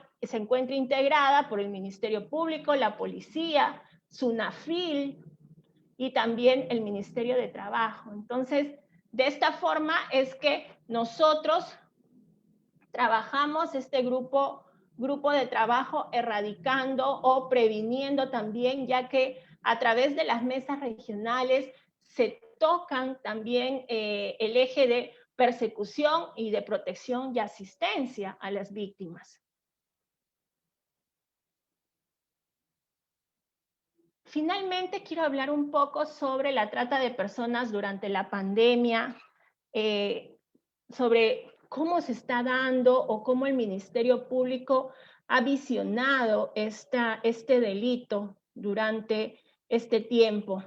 integrada por el Ministerio Público, la Policía, SUNAFIL y también el Ministerio de Trabajo. Entonces, de esta forma es que nosotros trabajamos este grupo de trabajo erradicando o previniendo también, ya que a través de las mesas regionales se tocan también el eje de persecución y de protección y asistencia a las víctimas. Finalmente, quiero hablar un poco sobre la trata de personas durante la pandemia, sobre cómo se está dando o cómo el Ministerio Público ha visionado este delito durante este tiempo.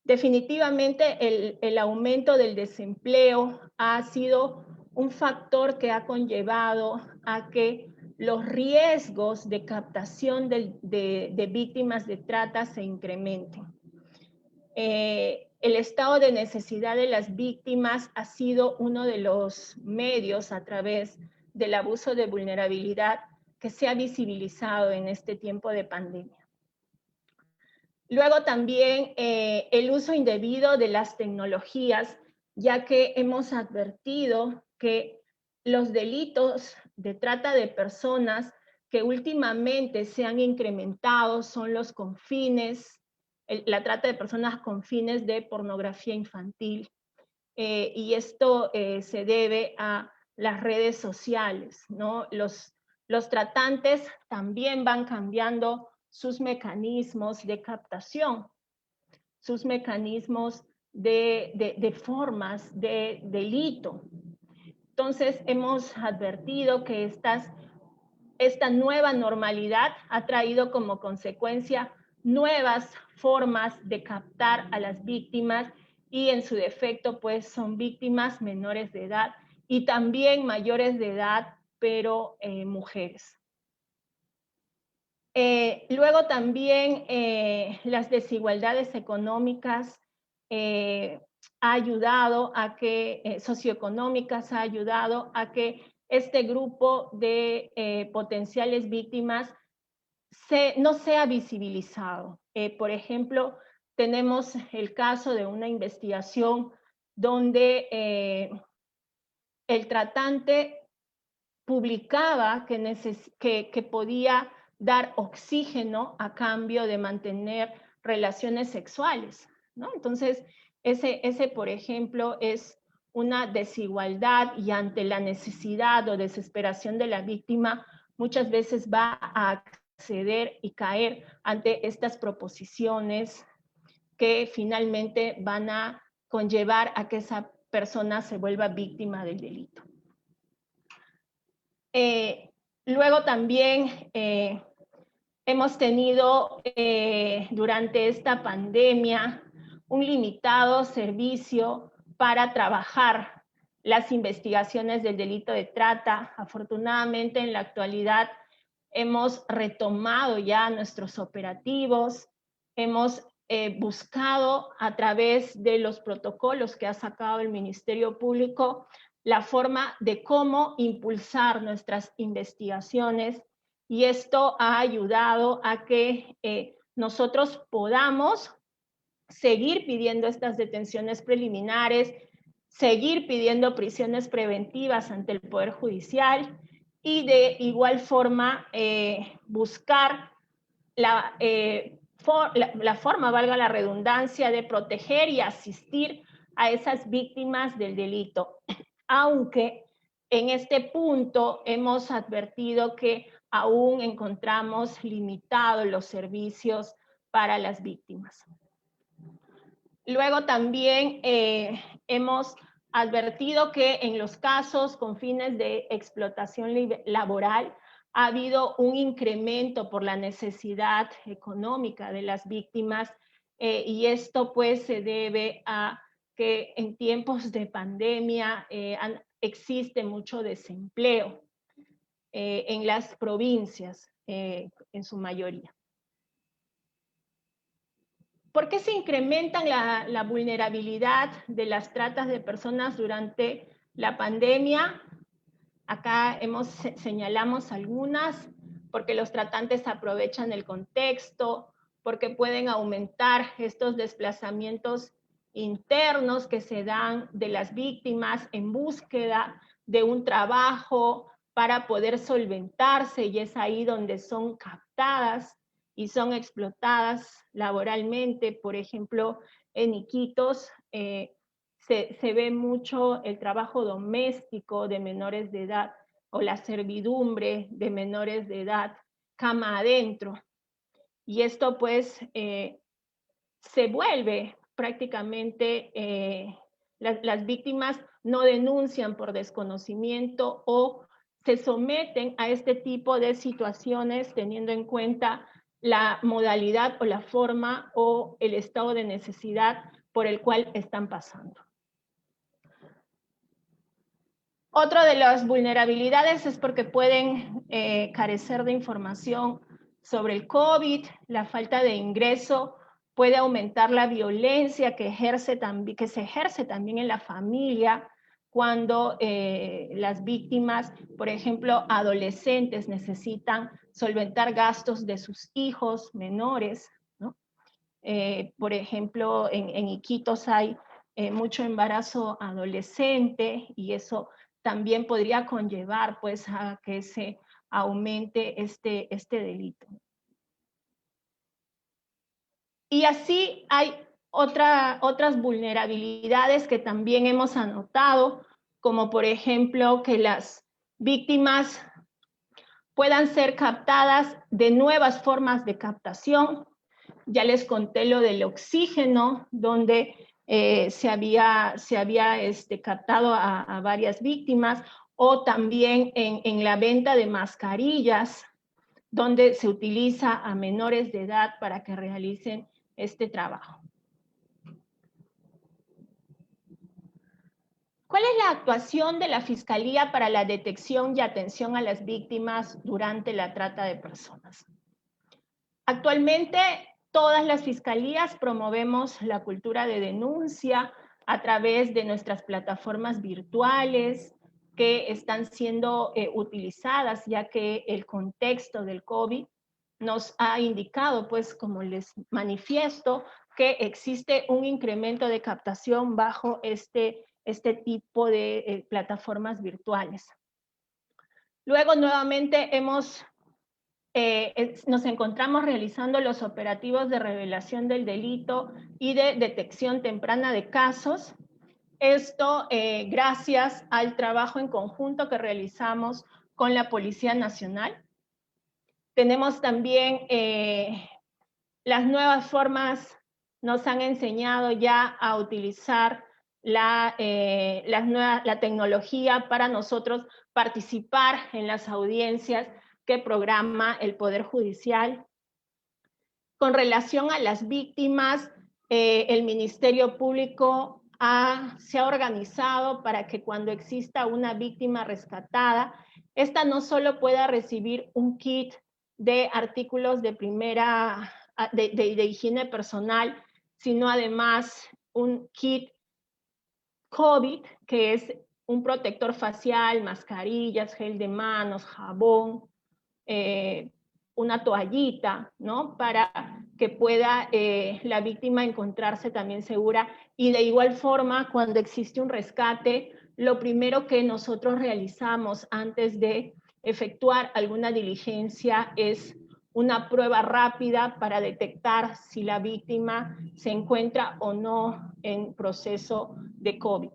Definitivamente el aumento del desempleo ha sido un factor que ha conllevado a que los riesgos de captación de víctimas de trata se incrementen. El estado de necesidad de las víctimas ha sido uno de los medios a través del abuso de vulnerabilidad que se ha visibilizado en este tiempo de pandemia. Luego también el uso indebido de las tecnologías, ya que hemos advertido que los delitos de trata de personas que últimamente se han incrementado son los con fines, la trata de personas con fines de pornografía infantil. Y esto se debe a las redes sociales, ¿no? Los tratantes también van cambiando sus mecanismos de captación, sus mecanismos de formas de delito. Entonces, hemos advertido que esta nueva normalidad ha traído como consecuencia nuevas formas de captar a las víctimas y en su defecto, pues, son víctimas menores de edad y también mayores de edad, pero mujeres. Luego también las desigualdades económicas ha ayudado a que, socioeconómicas ha ayudado a que este grupo de potenciales víctimas no sea visibilizado. Por ejemplo, tenemos el caso de una investigación donde el tratante publicaba que podía dar oxígeno a cambio de mantener relaciones sexuales, ¿no? Entonces, ese, por ejemplo, es una desigualdad y ante la necesidad o desesperación de la víctima, muchas veces va a acceder y caer ante estas proposiciones que finalmente van a conllevar a que esa persona se vuelva víctima del delito. Luego también hemos tenido durante esta pandemia un limitado servicio para trabajar las investigaciones del delito de trata. Afortunadamente, en la actualidad hemos retomado ya nuestros operativos, hemos buscado a través de los protocolos que ha sacado el Ministerio Público la forma de cómo impulsar nuestras investigaciones y esto ha ayudado a que nosotros podamos seguir pidiendo estas detenciones preliminares, seguir pidiendo prisiones preventivas ante el Poder Judicial y de igual forma buscar la forma, valga la redundancia, de proteger y asistir a esas víctimas del delito. Aunque en este punto hemos advertido que aún encontramos limitados los servicios para las víctimas. Luego también hemos advertido que en los casos con fines de explotación laboral ha habido un incremento por la necesidad económica de las víctimas y esto pues se debe a que en tiempos de pandemia existe mucho desempleo en las provincias en su mayoría. ¿Por qué se incrementa la vulnerabilidad de las tratas de personas durante la pandemia? Acá señalamos algunas, porque los tratantes aprovechan el contexto, porque pueden aumentar estos desplazamientos internos que se dan de las víctimas en búsqueda de un trabajo para poder solventarse, y es ahí donde son captadas y son explotadas laboralmente. Por ejemplo, en Iquitos se ve mucho el trabajo doméstico de menores de edad o la servidumbre de menores de edad cama adentro. Y esto pues se vuelve prácticamente, las víctimas no denuncian por desconocimiento o se someten a este tipo de situaciones teniendo en cuenta la modalidad o la forma o el estado de necesidad por el cual están pasando. Otra de las vulnerabilidades es porque pueden carecer de información sobre el COVID, la falta de ingreso puede aumentar la violencia que se ejerce también en la familia cuando las víctimas, por ejemplo, adolescentes, necesitan solventar gastos de sus hijos menores, ¿no? Por ejemplo, en Iquitos hay mucho embarazo adolescente y eso también podría conllevar pues a que se aumente este delito. Y así hay otras vulnerabilidades que también hemos anotado, como por ejemplo que las víctimas puedan ser captadas de nuevas formas de captación. Ya les conté lo del oxígeno, donde se había captado a varias víctimas, o también en la venta de mascarillas, donde se utiliza a menores de edad para que realicen este trabajo. ¿Cuál es la actuación de la Fiscalía para la detección y atención a las víctimas durante la trata de personas? Actualmente, todas las fiscalías promovemos la cultura de denuncia a través de nuestras plataformas virtuales que están siendo utilizadas, ya que el contexto del COVID nos ha indicado, pues como les manifiesto, que existe un incremento de captación bajo este tipo de plataformas virtuales. Luego, nuevamente, nos encontramos realizando los operativos de revelación del delito y de detección temprana de casos. Esto gracias al trabajo en conjunto que realizamos con la Policía Nacional. Tenemos también las nuevas formas, nos han enseñado ya a utilizar la tecnología para nosotros participar en las audiencias que programa el Poder Judicial. Con relación a las víctimas, el Ministerio Público se ha organizado para que cuando exista una víctima rescatada, esta no solo pueda recibir un kit de artículos de de higiene personal, sino además un kit COVID, que es un protector facial, mascarillas, gel de manos, jabón, una toallita, ¿no? Para que pueda la víctima encontrarse también segura. Y de igual forma, cuando existe un rescate, lo primero que nosotros realizamos antes de efectuar alguna diligencia es una prueba rápida para detectar si la víctima se encuentra o no en proceso de COVID.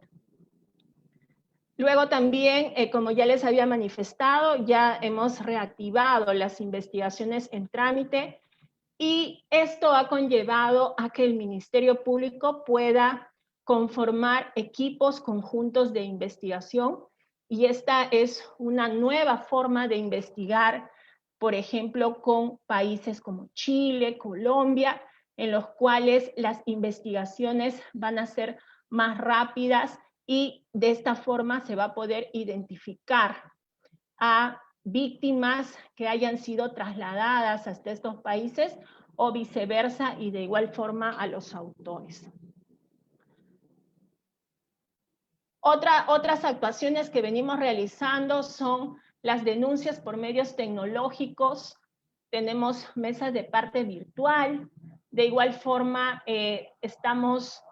Luego también, como ya les había manifestado, ya hemos reactivado las investigaciones en trámite y esto ha conllevado a que el Ministerio Público pueda conformar equipos conjuntos de investigación y esta es una nueva forma de investigar, por ejemplo, con países como Chile, Colombia, en los cuales las investigaciones van a ser más rápidas y de esta forma se va a poder identificar a víctimas que hayan sido trasladadas hasta estos países o viceversa y de igual forma a los autores. Otras actuaciones que venimos realizando son las denuncias por medios tecnológicos. Tenemos mesas de parte virtual. De igual forma, estamos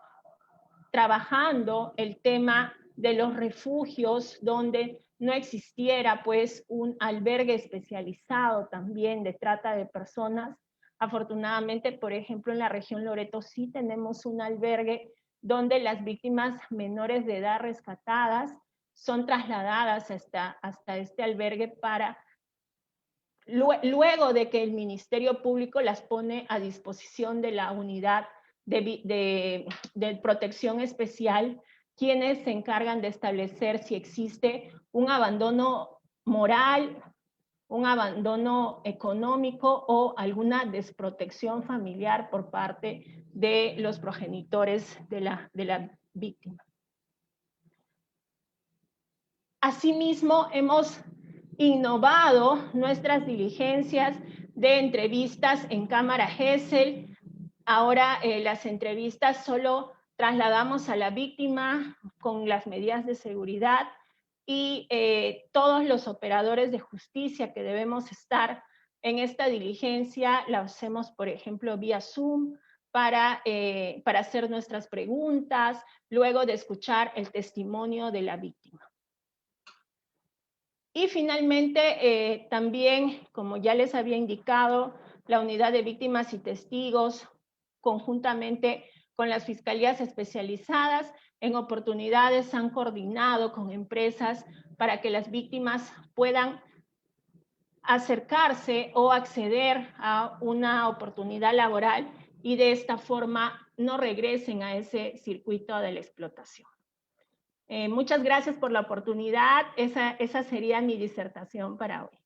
trabajando el tema de los refugios donde no existiera pues un albergue especializado también de trata de personas. Afortunadamente, por ejemplo, en la región Loreto sí tenemos un albergue donde las víctimas menores de edad rescatadas son trasladadas hasta este albergue para, luego de que el Ministerio Público las pone a disposición de la unidad de protección especial, quienes se encargan de establecer si existe un abandono moral, un abandono económico o alguna desprotección familiar por parte de los progenitores de la víctima. Asimismo, hemos innovado nuestras diligencias de entrevistas en cámara Gesell. Ahora las entrevistas solo trasladamos a la víctima con las medidas de seguridad y todos los operadores de justicia que debemos estar en esta diligencia la hacemos, por ejemplo, vía Zoom para hacer nuestras preguntas, luego de escuchar el testimonio de la víctima. Y finalmente, también, como ya les había indicado, la unidad de víctimas y testigos, conjuntamente con las fiscalías especializadas, en oportunidades han coordinado con empresas para que las víctimas puedan acercarse o acceder a una oportunidad laboral y de esta forma no regresen a ese circuito de la explotación. Muchas gracias por la oportunidad. Esa sería mi disertación para hoy.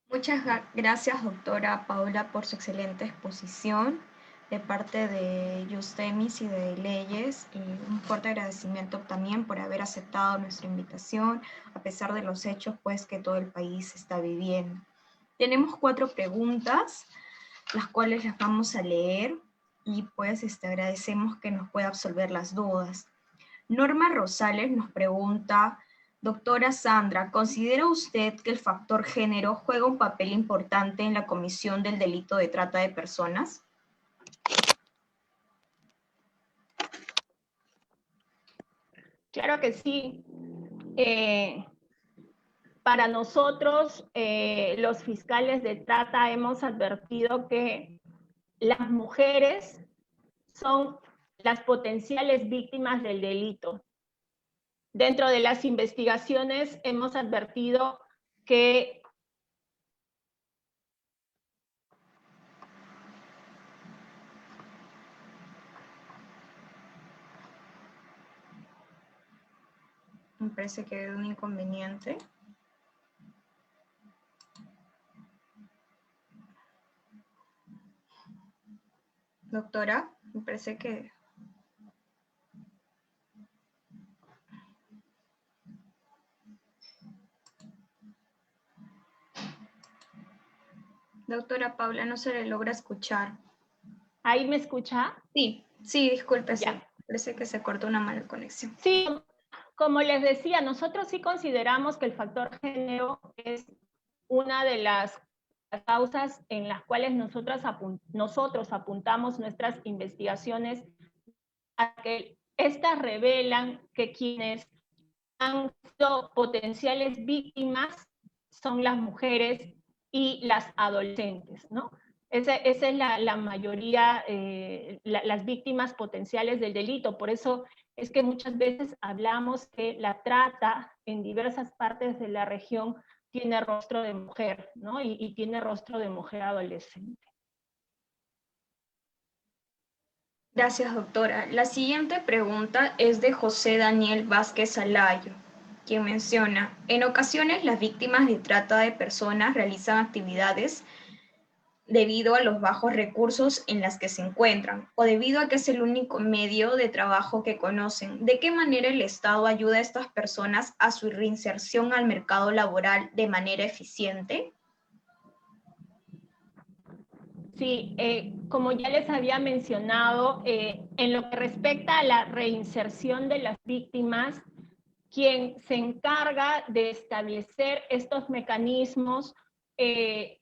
Muchas gracias, doctora Paula, por su excelente exposición. De parte de Justemis y de Leyes, un fuerte agradecimiento también por haber aceptado nuestra invitación, a pesar de los hechos pues, que todo el país está viviendo. Tenemos 4 preguntas, las cuales las vamos a leer y pues agradecemos que nos pueda absolver las dudas. Norma Rosales nos pregunta: doctora Sandra, ¿considera usted que el factor género juega un papel importante en la comisión del delito de trata de personas? Claro que sí. Para nosotros, los fiscales de trata, hemos advertido que las mujeres son las potenciales víctimas del delito. Dentro de las investigaciones hemos advertido que Me parece que hay un inconveniente. Doctora, me parece que... Doctora Paula, no se le logra escuchar. ¿Ahí me escucha? Sí, disculpe, Ya. sí. Parece que se cortó una mala conexión. Sí, Como les decía, nosotros sí consideramos que el factor género es una de las causas en las cuales nosotros apuntamos nuestras investigaciones, a que estas revelan que quienes han sido potenciales víctimas son las mujeres y las adolescentes, ¿no? Esa es la mayoría, las víctimas potenciales del delito. Por eso es que muchas veces hablamos que la trata en diversas partes de la región tiene rostro de mujer, ¿no? Y tiene rostro de mujer adolescente. Gracias, doctora. La siguiente pregunta es de José Daniel Vázquez Alayo, quien menciona, en ocasiones las víctimas de trata de personas realizan actividades debido a los bajos recursos en las que se encuentran o debido a que es el único medio de trabajo que conocen. ¿De qué manera el Estado ayuda a estas personas a su reinserción al mercado laboral de manera eficiente? Sí, como ya les había mencionado, en lo que respecta a la reinserción de las víctimas, quien se encarga de establecer estos mecanismos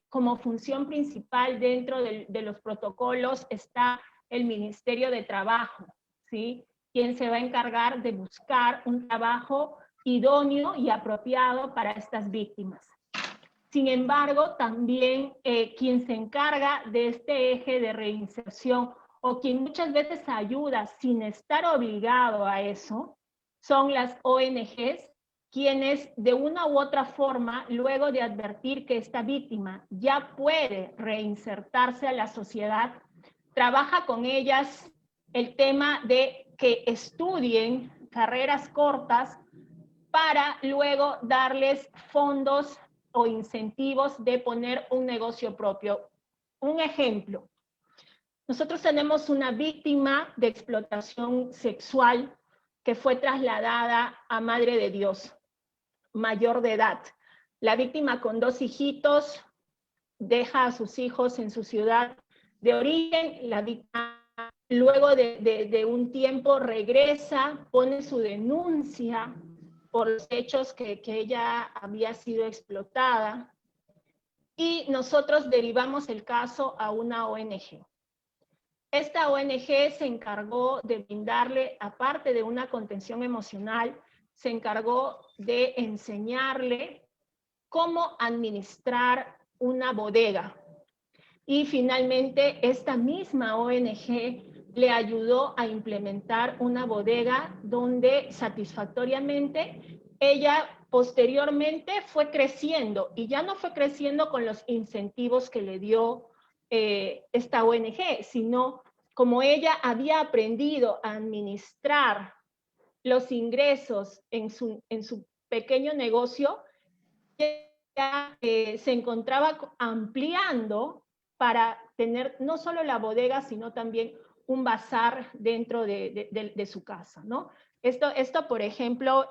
como función principal dentro de los protocolos está el Ministerio de Trabajo, ¿sí? Quien se va a encargar de buscar un trabajo idóneo y apropiado para estas víctimas. Sin embargo, también quien se encarga de este eje de reinserción o quien muchas veces ayuda sin estar obligado a eso, son las ONGs, quienes de una u otra forma, luego de advertir que esta víctima ya puede reinsertarse a la sociedad, trabaja con ellas el tema de que estudien carreras cortas para luego darles fondos o incentivos de poner un negocio propio. Un ejemplo, nosotros tenemos una víctima de explotación sexual que fue trasladada a Madre de Dios, mayor de edad. La víctima con 2 hijitos deja a sus hijos en su ciudad de origen, la víctima luego de un tiempo regresa, pone su denuncia por los hechos que ella había sido explotada, y nosotros derivamos el caso a una ONG. Esta ONG se encargó de brindarle, aparte de una contención emocional, se encargó de enseñarle cómo administrar una bodega. Y finalmente, esta misma ONG le ayudó a implementar una bodega donde satisfactoriamente ella posteriormente fue creciendo, y ya no fue creciendo con los incentivos que le dio esta ONG, sino como ella había aprendido a administrar los ingresos en su pequeño negocio, ella se encontraba ampliando para tener no solo la bodega, sino también un bazar dentro de su casa, ¿no? Esto, por ejemplo,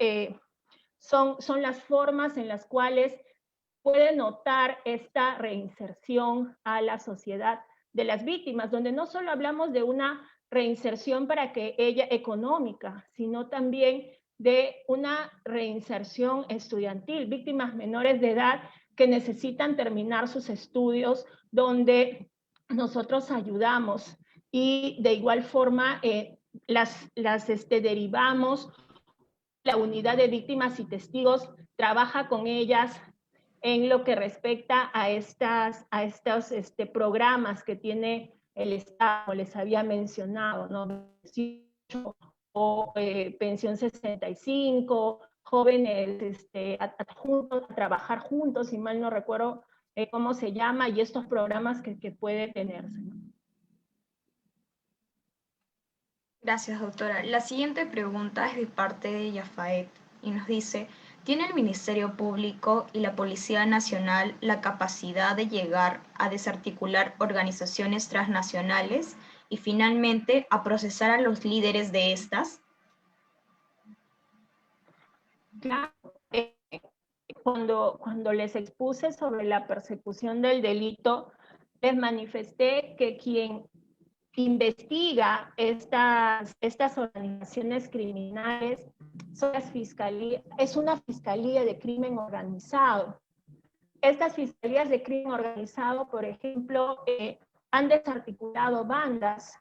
son las formas en las cuales puede notar esta reinserción a la sociedad de las víctimas, donde no solo hablamos de una reinserción para que ella económica, sino también de una reinserción estudiantil, víctimas menores de edad que necesitan terminar sus estudios, donde nosotros ayudamos y de igual forma las derivamos. La unidad de víctimas y testigos trabaja con ellas en lo que respecta a estos programas que tiene el Estado, les había mencionado, ¿no? O pensión 65, jóvenes adjuntos a trabajar juntos, si mal no recuerdo cómo se llama, y estos programas que puede tenerse, ¿no? Gracias, doctora. La siguiente pregunta es de parte de Yafaet y nos dice, ¿tiene el Ministerio Público y la Policía Nacional la capacidad de llegar a desarticular organizaciones transnacionales y finalmente a procesar a los líderes de estas? Claro. Cuando les expuse sobre la persecución del delito, les manifesté que quien investiga estas organizaciones criminales es una fiscalía de crimen organizado. Estas fiscalías de crimen organizado, por ejemplo, han desarticulado bandas,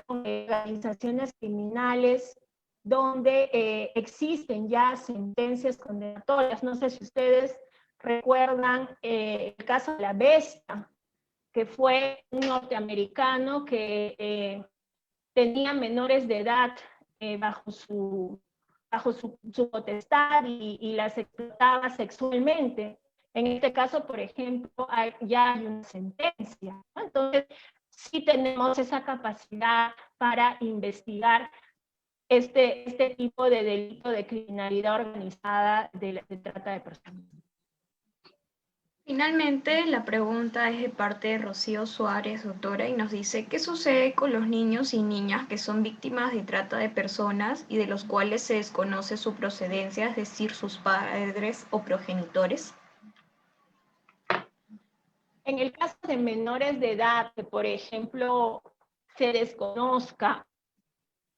organizaciones criminales, donde existen ya sentencias condenatorias. No sé si ustedes recuerdan el caso de la Bestia, que fue un norteamericano que tenía menores de edad bajo su potestad y las explotaba sexualmente. En este caso, por ejemplo, ya hay una sentencia, ¿no? Entonces, sí tenemos esa capacidad para investigar este tipo de delito de criminalidad organizada de trata de personas. Finalmente, la pregunta es de parte de Rocío Suárez, doctora, y nos dice, ¿qué sucede con los niños y niñas que son víctimas de trata de personas y de los cuales se desconoce su procedencia, es decir, sus padres o progenitores? En el caso de menores de edad, que por ejemplo se desconozca,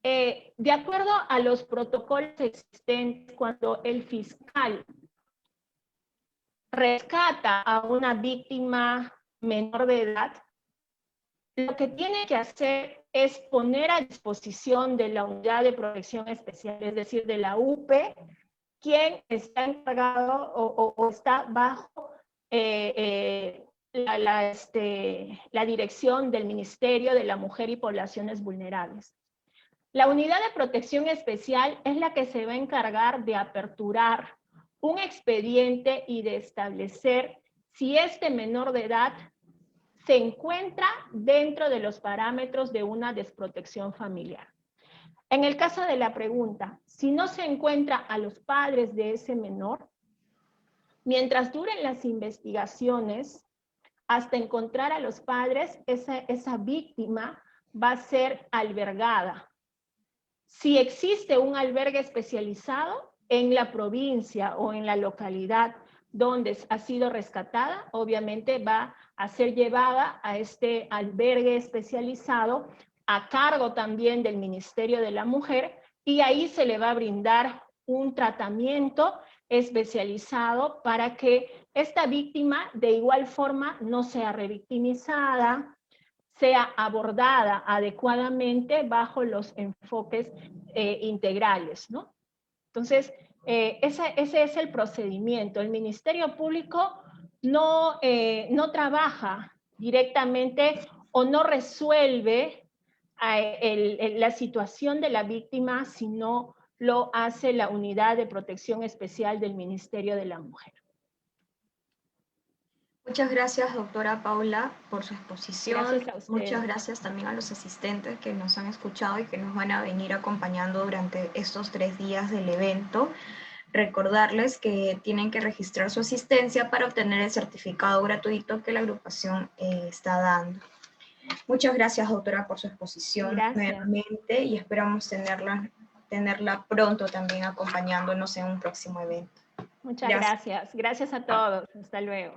de acuerdo a los protocolos existentes, cuando el fiscal rescata a una víctima menor de edad, lo que tiene que hacer es poner a disposición de la Unidad de Protección Especial, es decir, de la UPE, quien está encargado o está bajo la dirección del Ministerio de la Mujer y Poblaciones Vulnerables. La Unidad de Protección Especial es la que se va a encargar de aperturar un expediente y de establecer si este menor de edad se encuentra dentro de los parámetros de una desprotección familiar. En el caso de la pregunta, si no se encuentra a los padres de ese menor, mientras duren las investigaciones, hasta encontrar a los padres, esa víctima va a ser albergada. Si existe un albergue especializado en la provincia o en la localidad donde ha sido rescatada, obviamente va a ser llevada a este albergue especializado a cargo también del Ministerio de la Mujer, y ahí se le va a brindar un tratamiento especializado para que esta víctima de igual forma no sea revictimizada, sea abordada adecuadamente bajo los enfoques integrales, ¿no? Entonces, ese es el procedimiento. El Ministerio Público no trabaja directamente o no resuelve la situación de la víctima, sino lo hace la Unidad de Protección Especial del Ministerio de la Mujer. Muchas gracias, doctora Paula, por su exposición. Gracias a ustedes. Muchas gracias también a los asistentes que nos han escuchado y que nos van a venir acompañando durante estos 3 días del evento. Recordarles que tienen que registrar su asistencia para obtener el certificado gratuito que la agrupación está dando. Muchas gracias, doctora, por su exposición nuevamente, y esperamos tenerla pronto también acompañándonos en un próximo evento. Muchas gracias. Gracias a todos. Hasta luego.